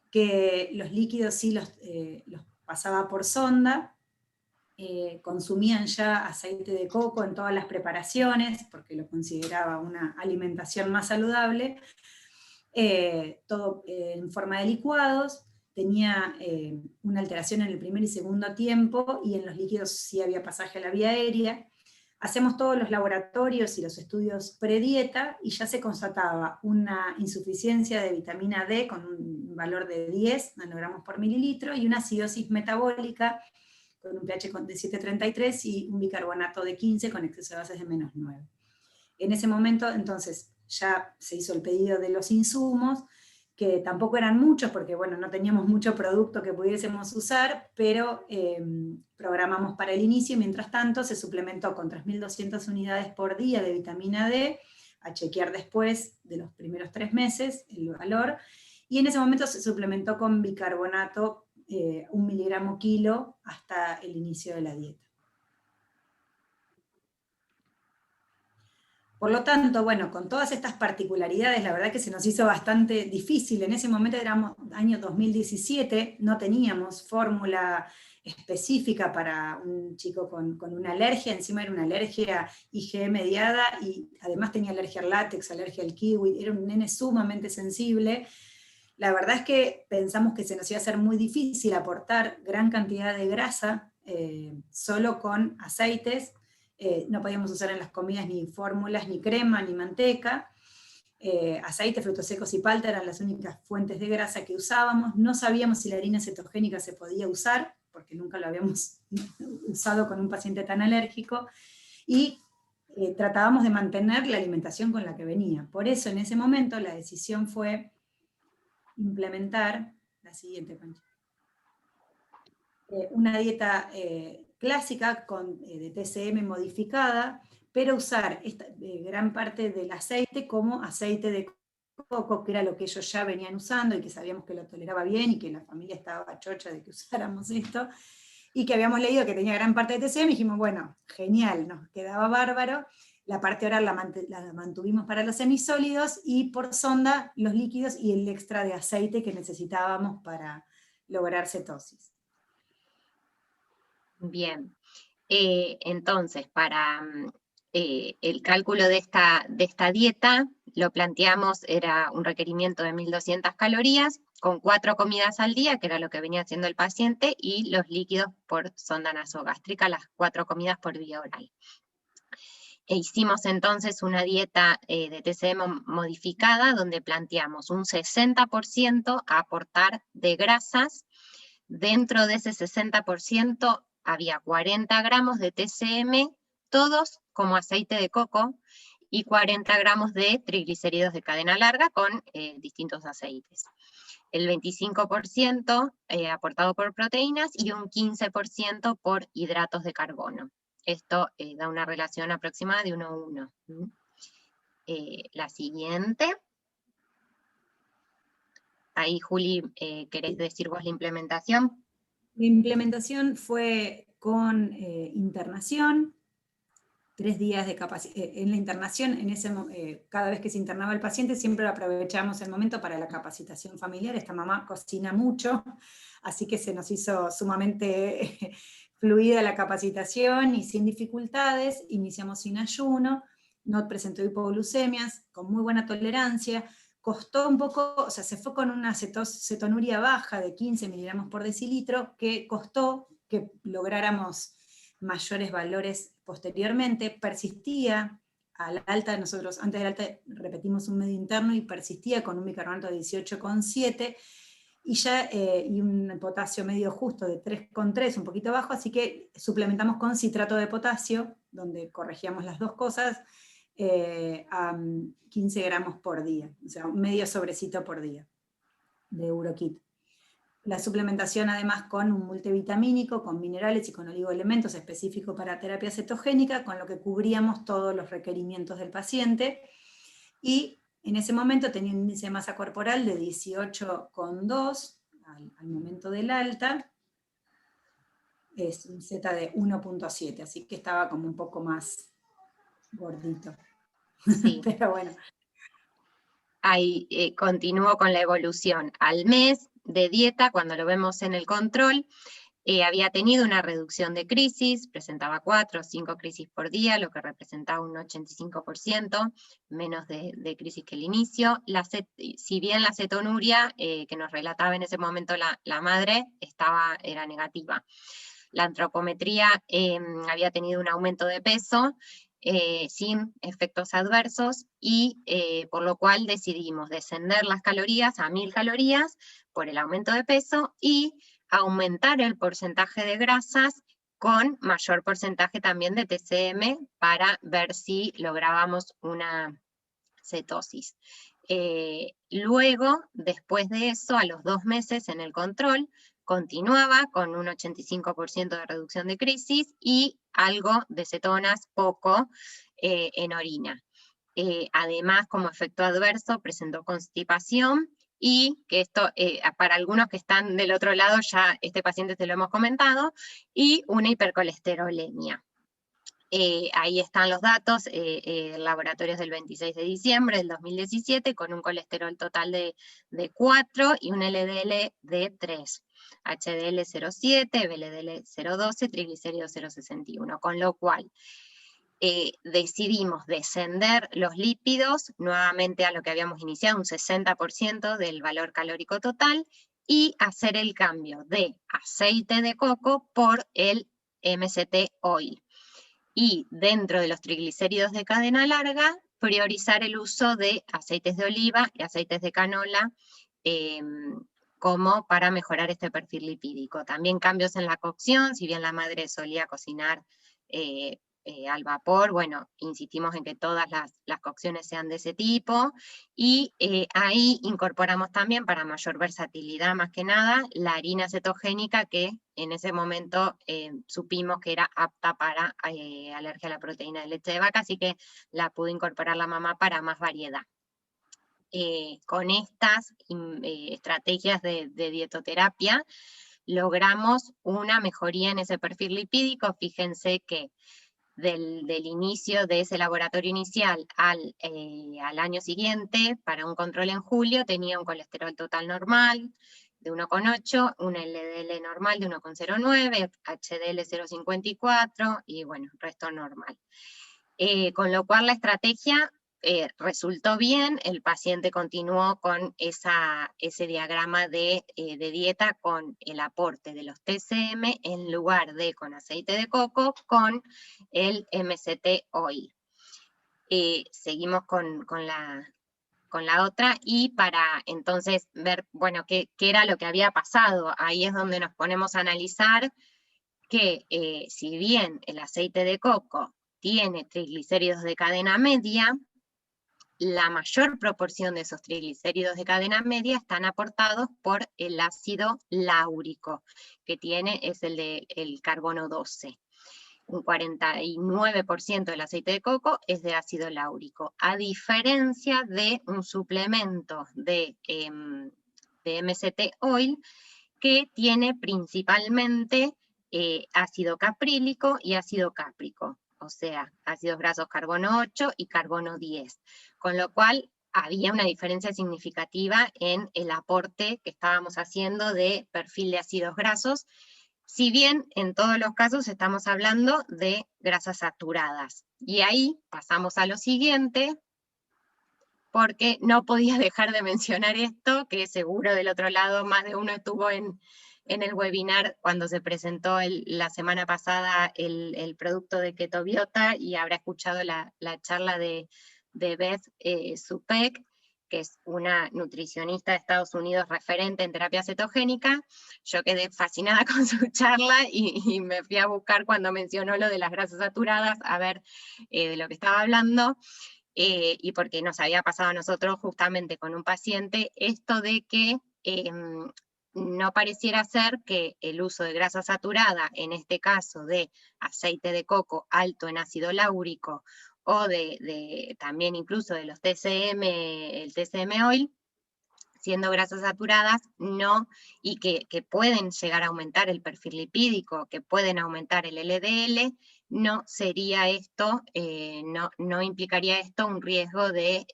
que los líquidos sí los pasaba por sonda. Consumían ya aceite de coco en todas las preparaciones, porque lo consideraba una alimentación más saludable, todo en forma de licuados. Tenía una alteración en el primer y segundo tiempo, y en los líquidos sí había pasaje a la vía aérea. Hacemos todos los laboratorios y los estudios predieta y ya se constataba una insuficiencia de vitamina D con un valor de 10 nanogramos por mililitro y una acidosis metabólica con un pH de 7,33 y un bicarbonato de 15 con exceso de bases de -9. En ese momento, entonces, ya se hizo el pedido de los insumos, que tampoco eran muchos, porque bueno, no teníamos mucho producto que pudiésemos usar, pero programamos para el inicio, y mientras tanto se suplementó con 3.200 unidades por día de vitamina D, a chequear después de los primeros 3 meses el valor, y en ese momento se suplementó con bicarbonato 1 miligramo kilo hasta el inicio de la dieta. Por lo tanto, bueno, con todas estas particularidades, la verdad que se nos hizo bastante difícil. En ese momento éramos año 2017, no teníamos fórmula específica para un chico con una alergia, encima era una alergia IgE mediada, y además tenía alergia al látex, alergia al kiwi, era un nene sumamente sensible. La verdad es que pensamos que se nos iba a hacer muy difícil aportar gran cantidad de grasa solo con aceites. No podíamos usar en las comidas ni fórmulas, ni crema, ni manteca. Aceite, frutos secos y palta eran las únicas fuentes de grasa que usábamos. No sabíamos si la harina cetogénica se podía usar, porque nunca lo habíamos usado con un paciente tan alérgico, y tratábamos de mantener la alimentación con la que venía. Por eso en ese momento la decisión fue implementar la siguiente, Pancho. Una dieta clásica de TCM modificada, pero usar gran parte del aceite como aceite de coco, que era lo que ellos ya venían usando y que sabíamos que lo toleraba bien y que la familia estaba chocha de que usáramos esto, y que habíamos leído que tenía gran parte de TCM, y dijimos, bueno, genial, nos quedaba bárbaro. La parte oral la mantuvimos para los semisólidos, y por sonda los líquidos y el extra de aceite que necesitábamos para lograr cetosis. Bien, entonces para el cálculo de esta dieta, lo planteamos, era un requerimiento de 1.200 calorías, con 4 comidas al día, que era lo que venía haciendo el paciente, y los líquidos por sonda nasogástrica, las 4 comidas por vía oral. E hicimos entonces una dieta de TCM modificada, donde planteamos un 60% a aportar de grasas. Dentro de ese 60% había 40 gramos de TCM, todos como aceite de coco, y 40 gramos de triglicéridos de cadena larga con distintos aceites. El 25% aportado por proteínas y un 15% por hidratos de carbono. Esto da una relación aproximada de 1 a 1. La siguiente. Ahí, Juli, ¿querés decir vos la implementación? La implementación fue con internación, 3 días de capacitación. En la internación, cada vez que se internaba el paciente, siempre aprovechábamos el momento para la capacitación familiar. Esta mamá cocina mucho, así que se nos hizo sumamente fluida la capacitación y sin dificultades. Iniciamos sin ayuno, no presentó hipoglucemias, con muy buena tolerancia. Costó un poco, o sea, se fue con una cetonuria baja de 15 miligramos por decilitro, que costó que lográramos mayores valores posteriormente. Persistía a la alta, nosotros antes del alta repetimos un medio interno y persistía con un bicarbonato de 18,7 y un potasio medio justo de 3,3, un poquito bajo, así que suplementamos con citrato de potasio, donde corregíamos las dos cosas, a 15 gramos por día, o sea, medio sobrecito por día de Urokit. La suplementación además con un multivitamínico, con minerales y con oligoelementos específicos para terapia cetogénica, con lo que cubríamos todos los requerimientos del paciente, y en ese momento tenía un índice de masa corporal de 18,2 al momento del alta, es un Z de 1,7, así que estaba como un poco más gordito. Sí. Pero bueno. Ahí continúo con la evolución. Al mes de dieta, cuando lo vemos en el control, había tenido una reducción de crisis, presentaba 4 o 5 crisis por día, lo que representaba un 85%, menos de crisis que el inicio. Si bien la cetonuria que nos relataba en ese momento la madre era negativa. La antropometría había tenido un aumento de peso sin efectos adversos y por lo cual decidimos descender las calorías a 1000 calorías por el aumento de peso y aumentar el porcentaje de grasas con mayor porcentaje también de TCM para ver si lográbamos una cetosis. Luego, después de eso, a los 2 meses en el control, continuaba con un 85% de reducción de crisis y algo de cetonas, poco, en orina. Además, como efecto adverso, presentó constipación y que esto, para algunos que están del otro lado, ya este paciente se lo hemos comentado, y una hipercolesterolemia. Ahí están los datos, laboratorios del 26 de diciembre del 2017, con un colesterol total de 4 y un LDL de 3, HDL 0,7, VLDL 0,12, triglicéridos 0,61, con lo cual decidimos descender los lípidos nuevamente a lo que habíamos iniciado, un 60% del valor calórico total, y hacer el cambio de aceite de coco por el MCT oil. Y dentro de los triglicéridos de cadena larga, priorizar el uso de aceites de oliva y aceites de canola como para mejorar este perfil lipídico. También cambios en la cocción, si bien la madre solía cocinar al vapor, bueno, insistimos en que todas las cocciones sean de ese tipo, y ahí incorporamos también, para mayor versatilidad más que nada, la harina cetogénica, que en ese momento supimos que era apta para alergia a la proteína de leche de vaca, así que la pudo incorporar la mamá para más variedad. Con estas estrategias de dietoterapia logramos una mejoría en ese perfil lipídico. Fíjense que del inicio de ese laboratorio inicial al año siguiente, para un control en julio, tenía un colesterol total normal de 1,8, un LDL normal de 1,09, HDL 0,54 y bueno, resto normal. Con lo cual la estrategia resultó bien, el paciente continuó con ese diagrama de dieta con el aporte de los TCM en lugar de con aceite de coco, con el MCT oil. Seguimos con la otra, y para entonces ver, bueno, qué era lo que había pasado. Ahí es donde nos ponemos a analizar que si bien el aceite de coco tiene triglicéridos de cadena media, la mayor proporción de esos triglicéridos de cadena media están aportados por el ácido láurico, que es el carbono 12. Un 49% del aceite de coco es de ácido láurico, a diferencia de un suplemento de MCT oil que tiene principalmente ácido caprílico y ácido cáprico, o sea, ácidos grasos carbono 8 y carbono 10, con lo cual había una diferencia significativa en el aporte que estábamos haciendo de perfil de ácidos grasos, si bien en todos los casos estamos hablando de grasas saturadas. Y ahí pasamos a lo siguiente, porque no podía dejar de mencionar esto, que seguro del otro lado más de uno estuvo en el webinar cuando se presentó la semana pasada el producto de Ketobiota, y habrá escuchado la charla de Beth Supek, que es una nutricionista de Estados Unidos referente en terapia cetogénica. Yo quedé fascinada con su charla y me fui a buscar cuando mencionó lo de las grasas saturadas, a ver de lo que estaba hablando. Y porque nos había pasado a nosotros justamente con un paciente, esto de que no pareciera ser que el uso de grasa saturada, en este caso de aceite de coco alto en ácido láurico, o también incluso de los TCM, el TCM oil, siendo grasas saturadas, no, y que pueden llegar a aumentar el perfil lipídico, que pueden aumentar el LDL, no sería esto, no implicaría esto un riesgo de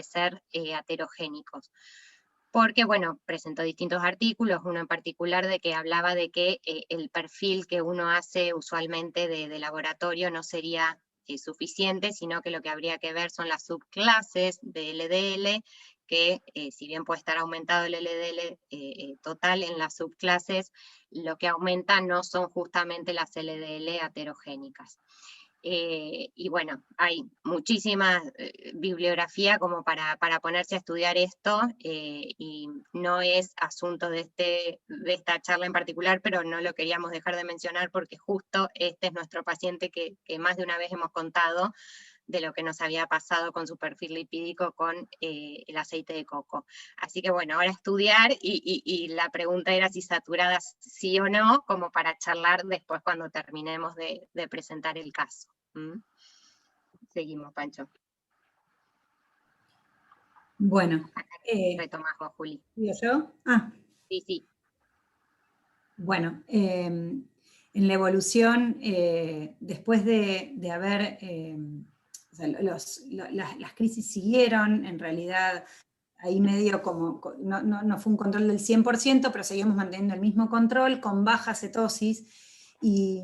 ser aterogénicos. Porque, bueno, presentó distintos artículos, uno en particular de que hablaba de que el perfil que uno hace usualmente de laboratorio no sería suficiente, sino que lo que habría que ver son las subclases de LDL que si bien puede estar aumentado el LDL total en las subclases, lo que aumenta no son justamente las LDL aterogénicas. Y bueno, hay muchísima bibliografía como para ponerse a estudiar esto, y no es asunto de esta charla en particular, pero no lo queríamos dejar de mencionar porque justo este es nuestro paciente que más de una vez hemos contado de lo que nos había pasado con su perfil lipídico con el aceite de coco. Así que bueno, ahora estudiar, y la pregunta era si saturadas sí o no, como para charlar después cuando terminemos de presentar el caso. Seguimos, Pancho. Bueno. Retomás vos, Juli. ¿Digo yo? Ah. Sí, sí. Bueno, en la evolución, después de haber, o sea, las crisis siguieron, en realidad, ahí medio como, no fue un control del 100%, pero seguimos manteniendo el mismo control con baja cetosis, y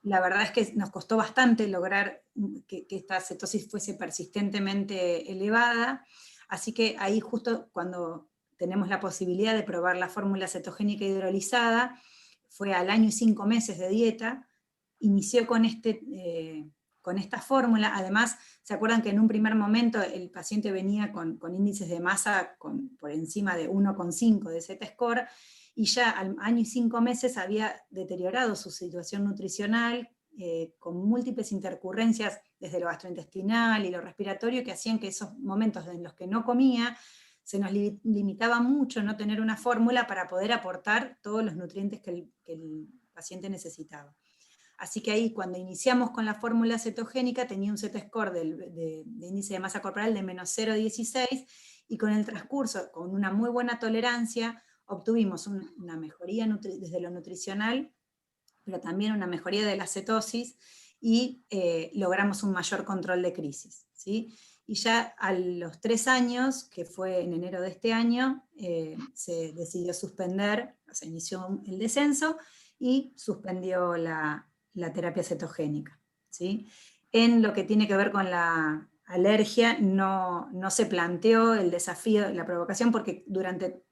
la verdad es que nos costó bastante lograr que esta cetosis fuese persistentemente elevada, así que ahí justo cuando tenemos la posibilidad de probar la fórmula cetogénica hidrolizada, fue al año y 5 meses de dieta, inició con esta fórmula. Además, ¿se acuerdan que en un primer momento el paciente venía con índices de masa por encima de 1,5 de Z-score, y ya al año y 5 meses había deteriorado su situación nutricional, con múltiples intercurrencias desde lo gastrointestinal y lo respiratorio, que hacían que esos momentos en los que no comía, se nos limitaba mucho no tener una fórmula para poder aportar todos los nutrientes que el paciente necesitaba. Así que ahí, cuando iniciamos con la fórmula cetogénica, tenía un Z-score de índice de masa corporal de menos 0,16, y con el transcurso, con una muy buena tolerancia, obtuvimos una mejoría desde lo nutricional, pero también una mejoría de la cetosis, y logramos un mayor control de crisis, ¿sí? Y ya a los 3 años, que fue en enero de este año, se decidió suspender, o sea, inició el descenso y suspendió la terapia cetogénica, ¿sí? En lo que tiene que ver con la alergia, no se planteó el desafío, la provocación, porque durante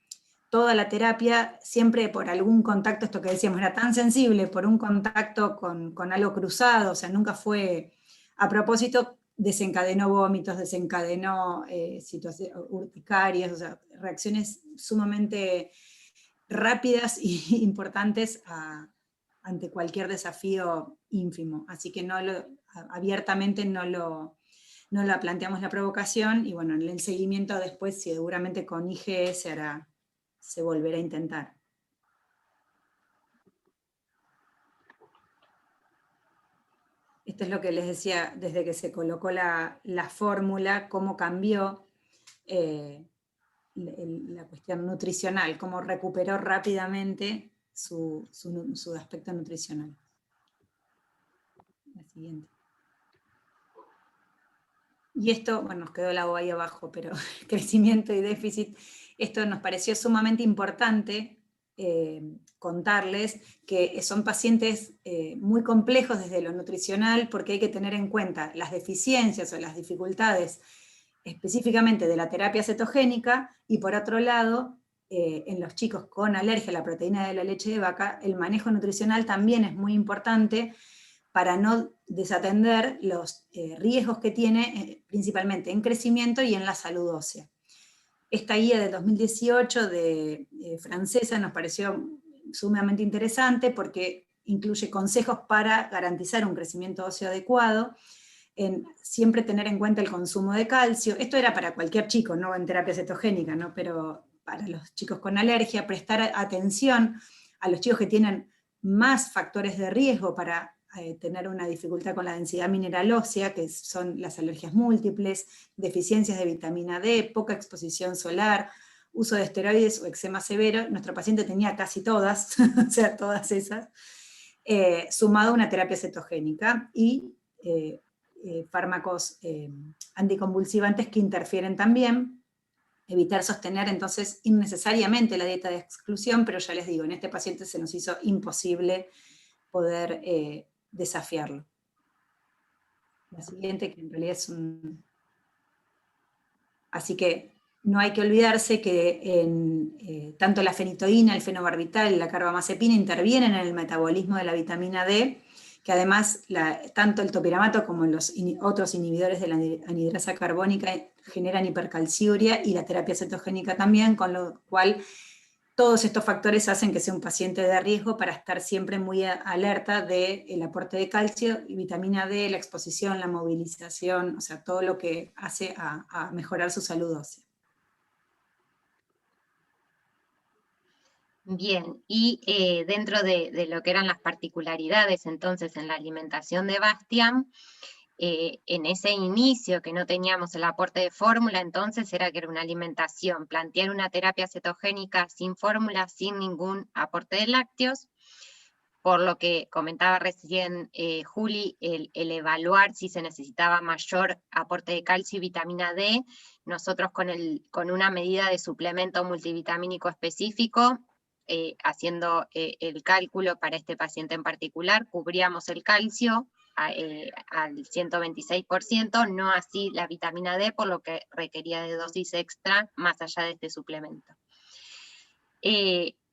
toda la terapia, siempre por algún contacto, esto que decíamos, era tan sensible, por un contacto con algo cruzado, o sea, nunca fue a propósito, desencadenó vómitos, desencadenó situaciones urticarias, o sea, reacciones sumamente rápidas y importantes ante cualquier desafío ínfimo. Así que abiertamente no la planteamos la provocación, y bueno, en el seguimiento después seguramente con IgE se volverá a intentar. Esto es lo que les decía, desde que se colocó la fórmula, cómo cambió la cuestión nutricional, cómo recuperó rápidamente su aspecto nutricional. La siguiente. Y esto, bueno, nos quedó la O ahí abajo, pero crecimiento y déficit, esto nos pareció sumamente importante contarles que son pacientes muy complejos desde lo nutricional, porque hay que tener en cuenta las deficiencias o las dificultades específicamente de la terapia cetogénica, y por otro lado, en los chicos con alergia a la proteína de la leche de vaca, el manejo nutricional también es muy importante para no desatender los riesgos que tiene, principalmente en crecimiento y en la salud ósea. Esta guía de 2018 francesa nos pareció sumamente interesante porque incluye consejos para garantizar un crecimiento óseo adecuado, en siempre tener en cuenta el consumo de calcio. Esto era para cualquier chico, no en terapia cetogénica, ¿no? Pero para los chicos con alergia, prestar atención a los chicos que tienen más factores de riesgo para tener una dificultad con la densidad mineral ósea, que son las alergias múltiples, deficiencias de vitamina D, poca exposición solar, uso de esteroides o eczema severo. Nuestro paciente tenía casi todas, o sea, todas esas, sumado a una terapia cetogénica y fármacos anticonvulsivantes que interfieren también. Evitar sostener entonces innecesariamente la dieta de exclusión, pero ya les digo, en este paciente se nos hizo imposible poder desafiarlo. La siguiente, que en realidad es un... Así que no hay que olvidarse que tanto la fenitoína, el fenobarbital y la carbamazepina intervienen en el metabolismo de la vitamina D, que además tanto el topiramato como los otros inhibidores de la anhidrasa carbónica generan hipercalciuria, y la terapia cetogénica también, con lo cual todos estos factores hacen que sea un paciente de riesgo para estar siempre muy alerta del aporte de calcio y vitamina D, la exposición, la movilización, o sea, todo lo que hace a mejorar su salud ósea. Bien, y dentro de lo que eran las particularidades entonces en la alimentación de Bastian, en ese inicio que no teníamos el aporte de fórmula, entonces era que era una alimentación, plantear una terapia cetogénica sin fórmula, sin ningún aporte de lácteos, por lo que comentaba recién Juli, el evaluar si se necesitaba mayor aporte de calcio y vitamina D, nosotros con una medida de suplemento multivitamínico específico, haciendo el cálculo para este paciente en particular, cubríamos el calcio al 126%, no así la vitamina D, por lo que requería de dosis extra más allá de este suplemento.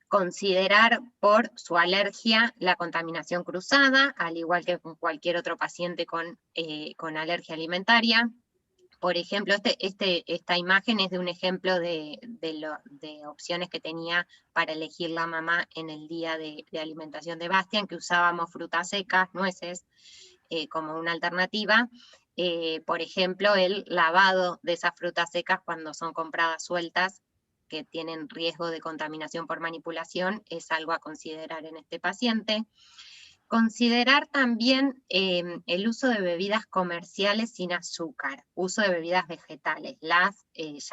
Considerar por su alergia la contaminación cruzada, al igual que con cualquier otro paciente con alergia alimentaria. Por ejemplo, esta imagen es de un ejemplo de opciones que tenía para elegir la mamá en el día de alimentación de Bastian, que usábamos frutas secas, nueces, como una alternativa. Por ejemplo, el lavado de esas frutas secas cuando son compradas sueltas, que tienen riesgo de contaminación por manipulación, es algo a considerar en este paciente. Considerar también el uso de bebidas comerciales sin azúcar, uso de bebidas vegetales, las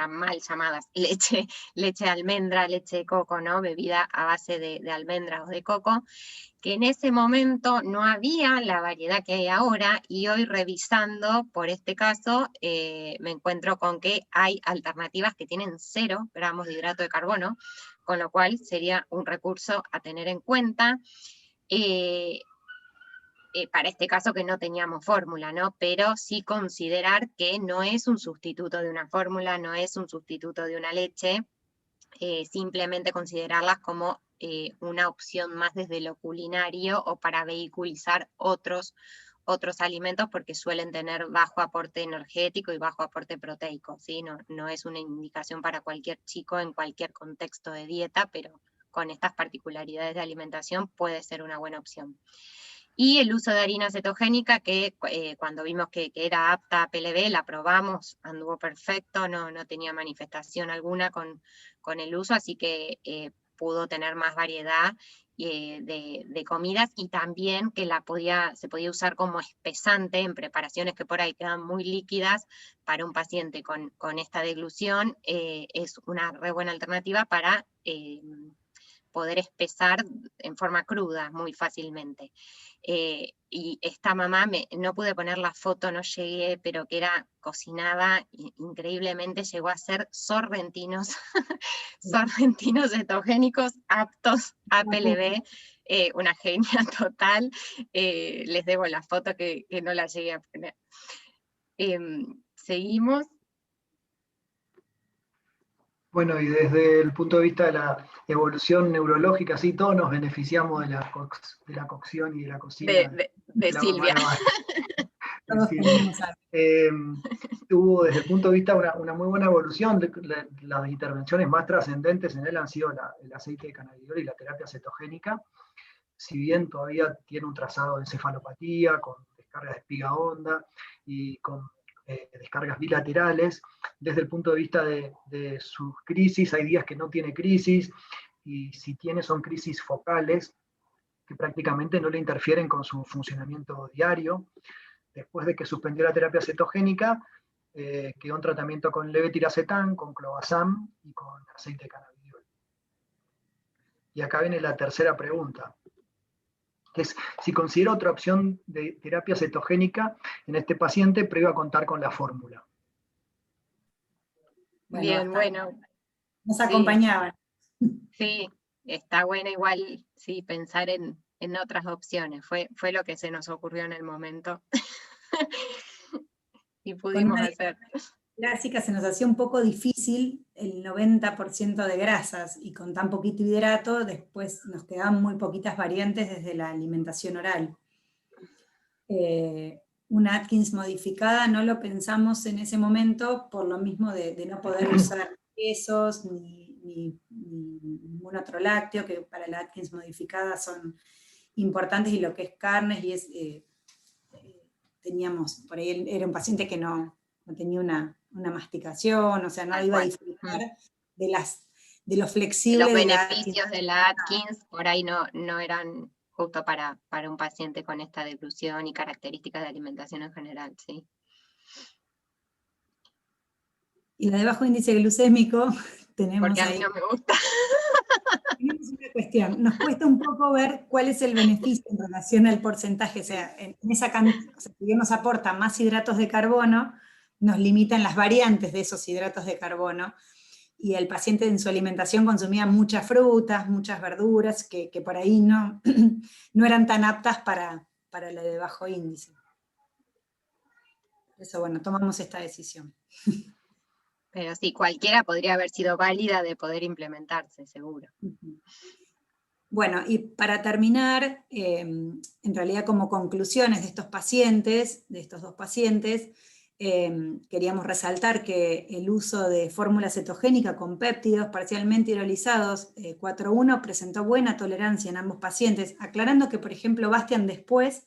mal llamadas leche de almendra, leche de coco, ¿no? Bebida a base de almendras o de coco, que en ese momento no había la variedad que hay ahora, y hoy revisando por este caso me encuentro con que hay alternativas que tienen 0 gramos de hidrato de carbono, con lo cual sería un recurso a tener en cuenta. Para este caso que no teníamos fórmula, ¿no? Pero sí considerar que no es un sustituto de una fórmula, no es un sustituto de una leche, simplemente considerarlas como una opción más desde lo culinario o para vehiculizar otros alimentos, porque suelen tener bajo aporte energético y bajo aporte proteico, ¿sí? No es una indicación para cualquier chico en cualquier contexto de dieta, pero con estas particularidades de alimentación puede ser una buena opción. Y el uso de harina cetogénica, que cuando vimos que era apta a PLB, la probamos, anduvo perfecto, no tenía manifestación alguna con el uso, así que pudo tener más variedad de comidas, y también que se podía usar como espesante en preparaciones que por ahí quedan muy líquidas. Para un paciente con esta deglución es una re buena alternativa para poder espesar en forma cruda muy fácilmente. Y esta mamá, no pude poner la foto, no llegué, pero que cocinaba increíblemente, llegó a ser sorrentinos, sorrentinos cetogénicos aptos a PLB, una genia total. Les debo la foto que no la llegué a poner. Seguimos. Bueno, y desde el punto de vista de la evolución neurológica, sí, todos nos beneficiamos de la cocción y de la cocina. De Silvia. Tuvo desde el punto de vista una muy buena evolución. Las intervenciones más trascendentes en él han sido el aceite de cannabidiol y la terapia cetogénica. Si bien todavía tiene un trazado de encefalopatía, con descargas de espiga honda y con descargas bilaterales, desde el punto de vista de sus crisis, hay días que no tiene crisis, y si tiene son crisis focales, que prácticamente no le interfieren con su funcionamiento diario. Después de que suspendió la terapia cetogénica, quedó en tratamiento con levetiracetam, con clobazam y con aceite de cannabidiol. Y acá viene la tercera pregunta, que es si considera otra opción de terapia cetogénica en este paciente previo a contar con la fórmula. Bien, bueno. Nos acompañaban. Sí, está bueno igual, sí, pensar en otras opciones. Fue lo que se nos ocurrió en el momento. Y pudimos hacer. clásica se nos hacía un poco difícil el 90% de grasas, y con tan poquito hidrato después nos quedaban muy poquitas variantes desde la alimentación oral. Una Atkins modificada no lo pensamos en ese momento por lo mismo de no poder usar quesos ni ningún otro lácteo, que para la Atkins modificada son importantes, y lo que es carnes, y teníamos, por ahí era un paciente que no tenía una masticación, o sea, no iba a disfrutar de lo flexible Los de la Atkins. beneficios de la Atkins por ahí no eran justo para un paciente con esta deglución y características de alimentación en general, ¿sí? Y la de bajo índice glucémico, tenemos Porque a mí ahí. no me gusta. Tenemos una cuestión, nos cuesta un poco ver cuál es el beneficio en relación al porcentaje, o sea, o sea, si bien nos aporta más hidratos de carbono, nos limitan las variantes de esos hidratos de carbono, y el paciente en su alimentación consumía muchas frutas, muchas verduras, que por ahí no, no eran tan aptas para la de bajo índice. Por eso, bueno, tomamos esta decisión. Pero sí, cualquiera podría haber sido válida de poder implementarse, seguro. Bueno, y para terminar, en realidad como conclusiones de estos pacientes, de estos dos pacientes, queríamos resaltar que el uso de fórmula cetogénica con péptidos parcialmente hidrolizados 4.1 presentó buena tolerancia en ambos pacientes, aclarando que, por ejemplo, Bastian después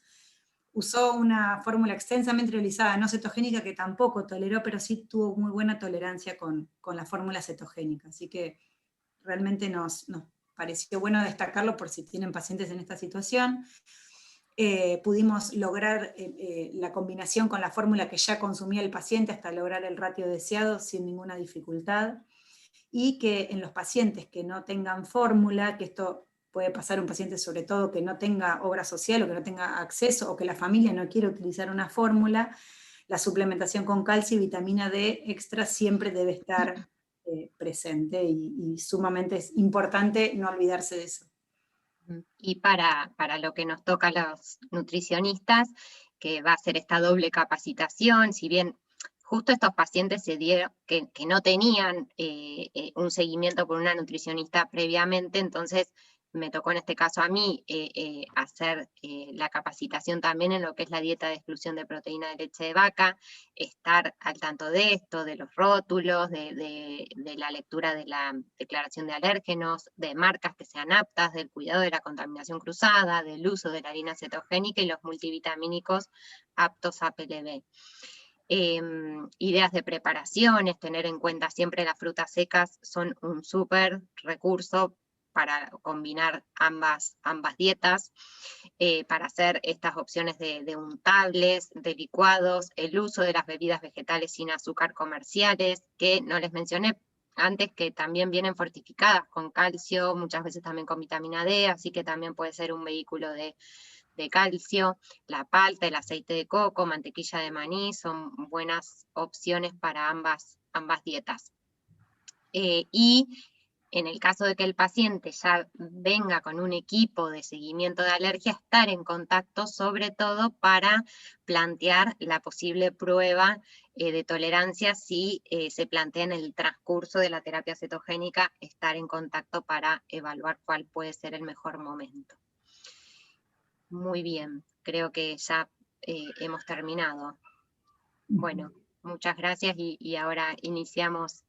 usó una fórmula extensamente hidrolizada no cetogénica que tampoco toleró, pero sí tuvo muy buena tolerancia con la fórmula cetogénica. Así que realmente nos pareció bueno destacarlo por si tienen pacientes en esta situación. Pudimos lograr la combinación con la fórmula que ya consumía el paciente hasta lograr el ratio deseado sin ninguna dificultad, y que en los pacientes que no tengan fórmula, que esto puede pasar a un paciente sobre todo que no tenga obra social o que no tenga acceso o que la familia no quiere utilizar una fórmula, la suplementación con calcio y vitamina D extra siempre debe estar presente, y sumamente es importante no olvidarse de eso. Y para lo que nos toca a los nutricionistas, que va a ser esta doble capacitación, si bien justo estos pacientes se dieron que no tenían un seguimiento por una nutricionista previamente, entonces me tocó en este caso a mí hacer la capacitación también en lo que es la dieta de exclusión de proteína de leche de vaca, estar al tanto de esto, de los rótulos, de la lectura de la declaración de alérgenos, de marcas que sean aptas, del cuidado de la contaminación cruzada, del uso de la harina cetogénica y los multivitamínicos aptos a PLB. Ideas de preparaciones, tener en cuenta siempre las frutas secas son un súper recurso para combinar ambas dietas, para hacer estas opciones de untables, de licuados, el uso de las bebidas vegetales sin azúcar comerciales, que no les mencioné antes, que también vienen fortificadas con calcio, muchas veces también con vitamina D, así que también puede ser un vehículo de calcio. La palta, el aceite de coco, mantequilla de maní son buenas opciones para ambas dietas. Y en el caso de que el paciente ya venga con un equipo de seguimiento de alergia, estar en contacto sobre todo para plantear la posible prueba de tolerancia si se plantea en el transcurso de la terapia cetogénica, estar en contacto para evaluar cuál puede ser el mejor momento. Muy bien, creo que ya hemos terminado. Bueno, muchas gracias y ahora iniciamos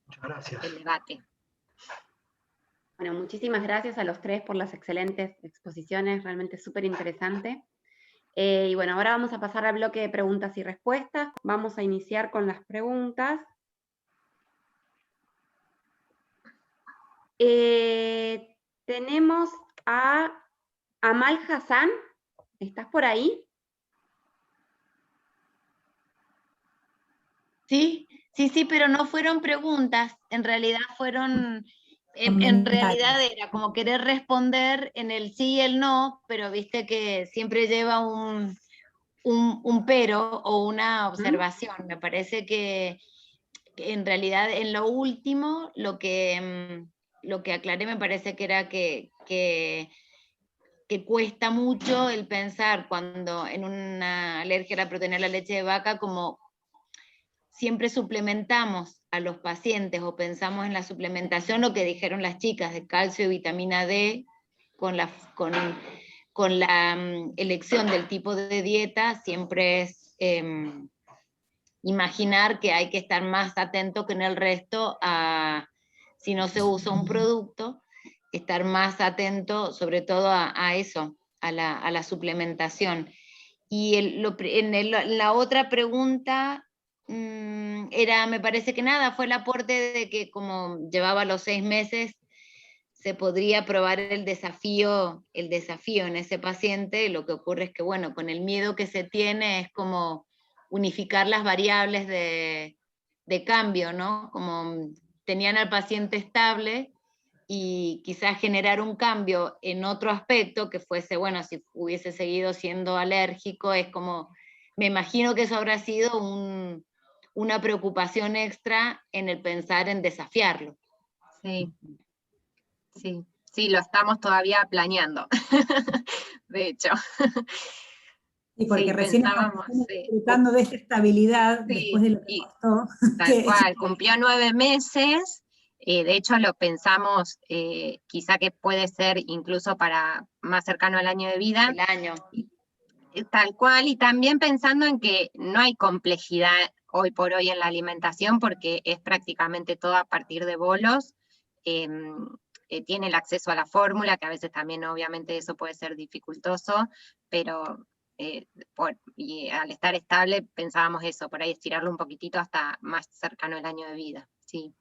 el debate. Bueno, muchísimas gracias a los tres por las excelentes exposiciones, realmente súper interesante. Y bueno, ahora vamos a pasar al bloque de preguntas y respuestas. Vamos a iniciar con las preguntas. Tenemos a Amal Hassan. ¿Estás por ahí? Sí, pero no fueron preguntas, en realidad fueron, en realidad era como querer responder en el sí y el no, pero viste que siempre lleva un pero o una observación. Me parece que en realidad en lo último lo que aclaré me parece que era que cuesta mucho el pensar cuando en una alergia a la proteína de la leche de vaca como siempre suplementamos a los pacientes o pensamos en la suplementación, lo que dijeron las chicas, de calcio y vitamina D, con la elección del tipo de dieta, siempre es imaginar que hay que estar más atento que en el resto a, si no se usa un producto, estar más atento sobre todo a eso, a la suplementación. Y la otra pregunta era, me parece que nada, fue el aporte de que como llevaba los 6 meses, se podría probar el desafío en ese paciente. Lo que ocurre es que, bueno, con el miedo que se tiene es como unificar las variables de cambio, ¿no? Como tenían al paciente estable y quizás generar un cambio en otro aspecto que fuese, bueno, si hubiese seguido siendo alérgico, es como, me imagino que eso habrá sido una preocupación extra en el pensar en desafiarlo. Sí. Sí, lo estamos todavía planeando, de hecho. Y porque Sí, recién pensábamos, estamos sí. disfrutando de esta estabilidad Sí, después de lo que y costó. tal cual, cumplió 9 meses, de hecho lo pensamos quizá que puede ser incluso para más cercano al año de vida. El año. Tal cual, y también pensando en que no hay complejidad hoy por hoy en la alimentación porque es prácticamente todo a partir de bolos. Tiene el acceso a la fórmula, que a veces también obviamente eso puede ser dificultoso, pero y al estar estable pensábamos eso, por ahí estirarlo un poquitito hasta más cercano al año de vida, sí.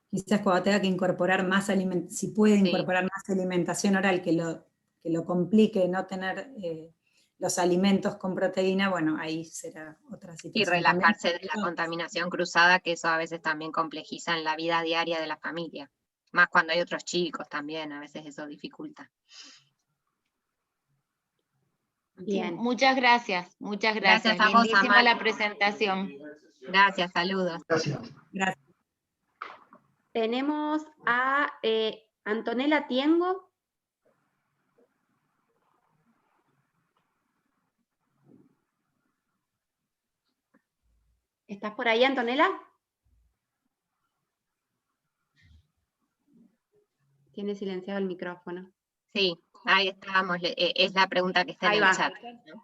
Quizás cuando tenga que incorporar más alimentación, si puede Sí. incorporar más alimentación oral que lo complique no tener los alimentos con proteína, bueno, ahí será otra situación. Y relajarse de la también. contaminación cruzada, que eso a veces también complejiza en la vida diaria de la familia. Más cuando hay otros chicos también, a veces eso dificulta. Bien. Sí, muchas gracias. Gracias a vos, Lindísima Amal. la presentación. Gracias, saludos. Gracias. Gracias. Tenemos a Antonella Tiengo. ¿Estás por ahí, Antonella? Tiene silenciado el micrófono. Sí, ahí estábamos. Es la pregunta que está Ahí en el va. chat.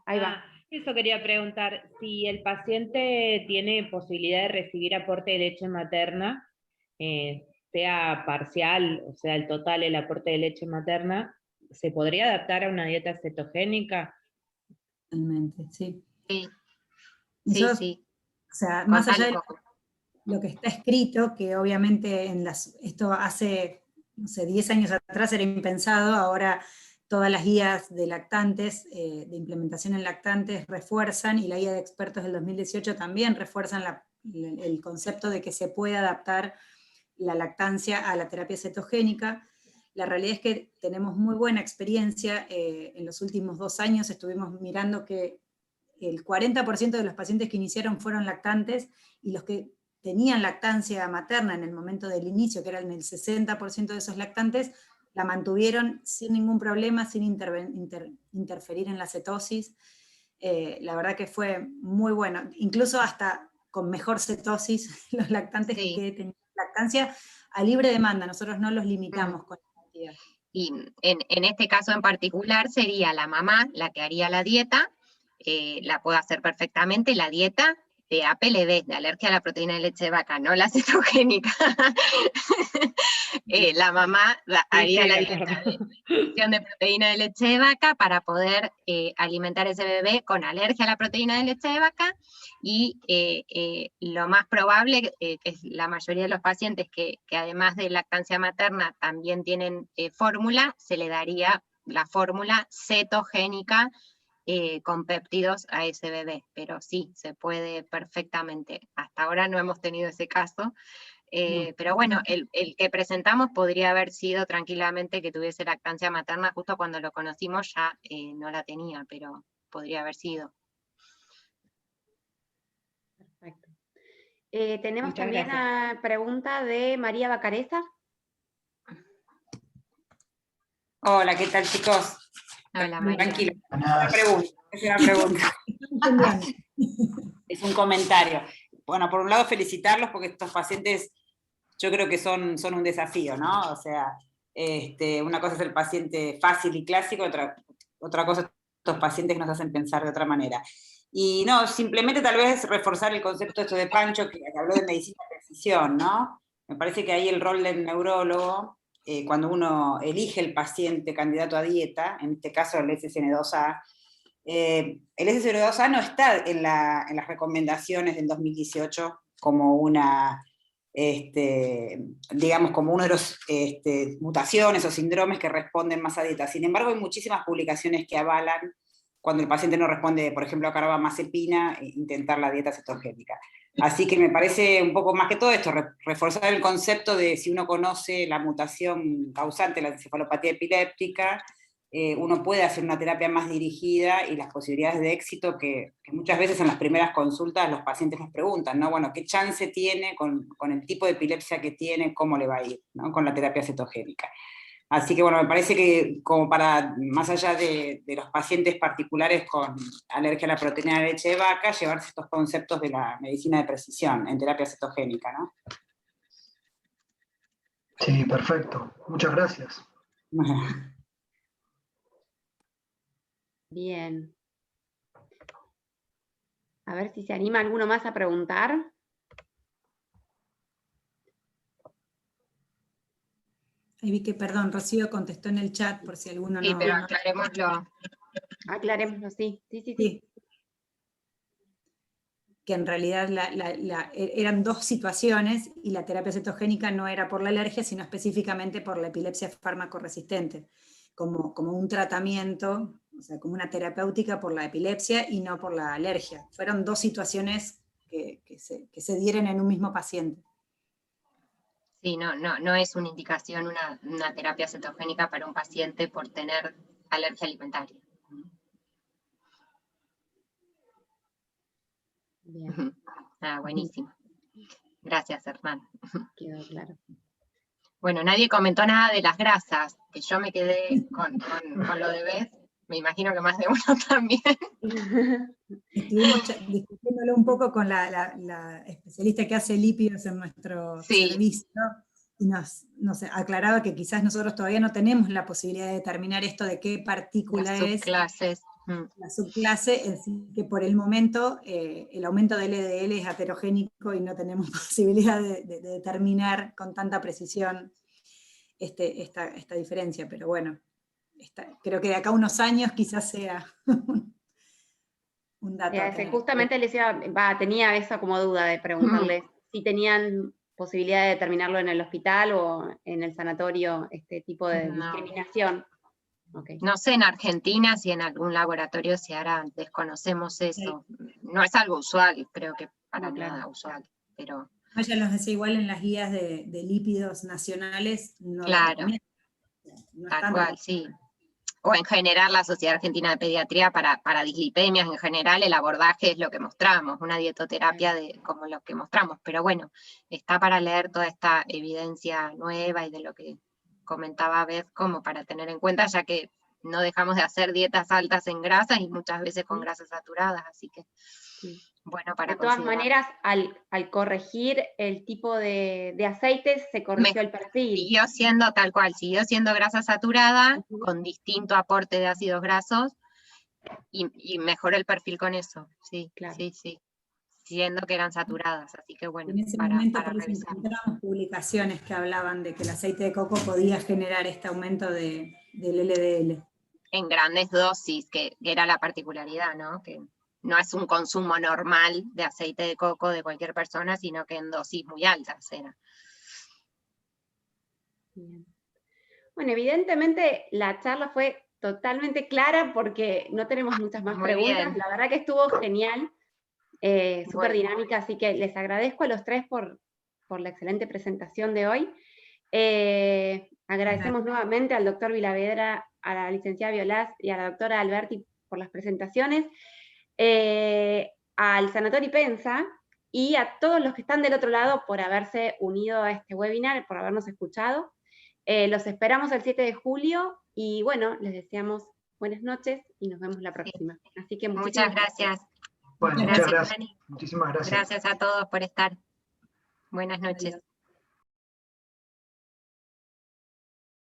Ahí va. Eso quería preguntar, si el paciente tiene posibilidad de recibir aporte de leche materna, sea parcial, o sea, el total, el aporte de leche materna, ¿se podría adaptar a una dieta cetogénica? Totalmente, sí. Sí, Nosotros, sí. O sea, más Contale allá de lo que está escrito, que obviamente esto hace, no sé, 10 años atrás era impensado, ahora todas las guías de lactantes, de implementación en lactantes refuerzan, y la guía de expertos del 2018 también refuerzan el concepto de que se puede adaptar la lactancia a la terapia cetogénica. La realidad es que tenemos muy buena experiencia. En los últimos 2 años estuvimos mirando que el 40% de los pacientes que iniciaron fueron lactantes, y los que tenían lactancia materna en el momento del inicio, que eran el 60% de esos lactantes, la mantuvieron sin ningún problema, sin interferir en la cetosis. La verdad que fue muy bueno, incluso hasta con mejor cetosis los lactantes que tenían lactancia a libre demanda, nosotros no los limitamos con la cantidad. Y en este caso en particular sería la mamá la que haría la dieta, la puede hacer perfectamente, la dieta de APLD, de alergia a la proteína de leche de vaca, no la cetogénica. La mamá haría la dieta de restricción de proteína de leche de vaca para poder alimentar a ese bebé con alergia a la proteína de leche de vaca, y lo más probable, que es la mayoría de los pacientes que además de lactancia materna también tienen fórmula, se le daría la fórmula cetogénica con péptidos a ese bebé, pero sí, se puede perfectamente. Hasta ahora no hemos tenido ese caso, pero bueno, el que presentamos podría haber sido tranquilamente que tuviese lactancia materna, justo cuando lo conocimos ya no la tenía, pero podría haber sido. Perfecto. Tenemos Muchas también gracias. una pregunta de María Bacareza. Hola, ¿qué tal, chicos? Hola, María. Tranquilo. Nada. Es una pregunta. Es un comentario. bueno, por un lado felicitarlos porque estos pacientes yo creo que son un desafío, ¿no? O sea, una cosa es el paciente fácil y clásico, otra cosa estos pacientes que nos hacen pensar de otra manera. Y no, simplemente tal vez reforzar el concepto esto de Pancho, que habló de medicina de precisión, ¿no? Me parece que ahí el rol del neurólogo, cuando uno elige el paciente candidato a dieta, en este caso el SSN2A, el SSN2A no está en las recomendaciones del 2018 como digamos, como uno de los mutaciones o síndromes que responden más a dieta. Sin embargo, hay muchísimas publicaciones que avalan cuando el paciente no responde, por ejemplo, a carbamazepina, intentar la dieta cetogénica. Así que me parece un poco más que todo esto, reforzar el concepto de si uno conoce la mutación causante de la encefalopatía epiléptica, uno puede hacer una terapia más dirigida y las posibilidades de éxito que muchas veces en las primeras consultas los pacientes nos preguntan, ¿no? Bueno, ¿qué chance tiene con el tipo de epilepsia que tiene, cómo le va a ir, ¿no? Con la terapia cetogénica? Así que bueno, me parece que como para, más allá de los pacientes particulares con alergia a la proteína de leche de vaca, llevarse estos conceptos de la medicina de precisión en terapia cetogénica, ¿no? Sí, perfecto. Muchas gracias. Bien. A ver si se anima alguno más a preguntar. Ahí vi que, perdón, Rocío contestó en el chat por si alguno no... Sí, pero aclarémoslo. Aclarémoslo, sí. Sí. Que en realidad eran dos situaciones y la terapia cetogénica no era por la alergia, sino específicamente por la epilepsia fármaco-resistente, como un tratamiento, o sea, como una terapéutica por la epilepsia y no por la alergia. Fueron dos situaciones que se dieron en un mismo paciente. Sí, no es una indicación una terapia cetogénica para un paciente por tener alergia alimentaria. Bien. Ah, buenísimo. Gracias, Hernán. Quedó claro. Bueno, nadie comentó nada de las grasas, que yo me quedé con lo de Beth. Me imagino que más de uno también. Estuvimos discutiéndolo un poco con la especialista que hace lípidos en nuestro servicio, y nos aclaraba que quizás nosotros todavía no tenemos la posibilidad de determinar esto de qué partícula es la subclase, así que por el momento el aumento del LDL es heterogénico y no tenemos posibilidad de determinar con tanta precisión esta diferencia, pero bueno, creo que de acá a unos años quizás sea un dato. Justamente tenía esa como duda de preguntarles si tenían posibilidad de determinarlo en el hospital o en el sanatorio, este tipo de discriminación. Okay. No sé en Argentina si en algún laboratorio se hará, desconocemos eso. No es algo usual, creo que para nada usual, pero... Ya los decía, igual en las guías de lípidos nacionales no claro, no tal cual, sí. O en general la Sociedad Argentina de Pediatría para dislipemias en general el abordaje es lo que mostramos, una dietoterapia como lo que mostramos, pero bueno, está para leer toda esta evidencia nueva y de lo que comentaba Beth como para tener en cuenta, ya que no dejamos de hacer dietas altas en grasas y muchas veces con grasas saturadas, así que bueno para considerar. De todas maneras, al corregir el tipo de aceites, se corrigió el perfil. Siguió siendo tal cual, siguió siendo grasa saturada, con distinto aporte de ácidos grasos, y mejoró el perfil con eso, sí, claro. Sí, siendo que eran saturadas, así que bueno, en ese momento por eso encontramos publicaciones que hablaban de que el aceite de coco podía generar este aumento del LDL. En grandes dosis, que era la particularidad, ¿no? Que no es un consumo normal de aceite de coco de cualquier persona, sino que en dosis muy altas era. Bien. Bueno, evidentemente la charla fue totalmente clara porque no tenemos muchas más preguntas. Bien. La verdad que estuvo genial, súper dinámica, así que les agradezco a los tres por la excelente presentación de hoy. Agradecemos nuevamente al doctor Vilavedra, a la licenciada Violás y a la doctora Alberti por las presentaciones, al Sanatorio Pensa y a todos los que están del otro lado por haberse unido a este webinar, por habernos escuchado. Los esperamos el 7 de julio y bueno, les deseamos buenas noches y nos vemos la próxima. Así que muchas gracias. Bueno, muchas Gracias, gracias. Dani. Muchísimas gracias. Gracias a todos por estar. Buenas noches. Adiós.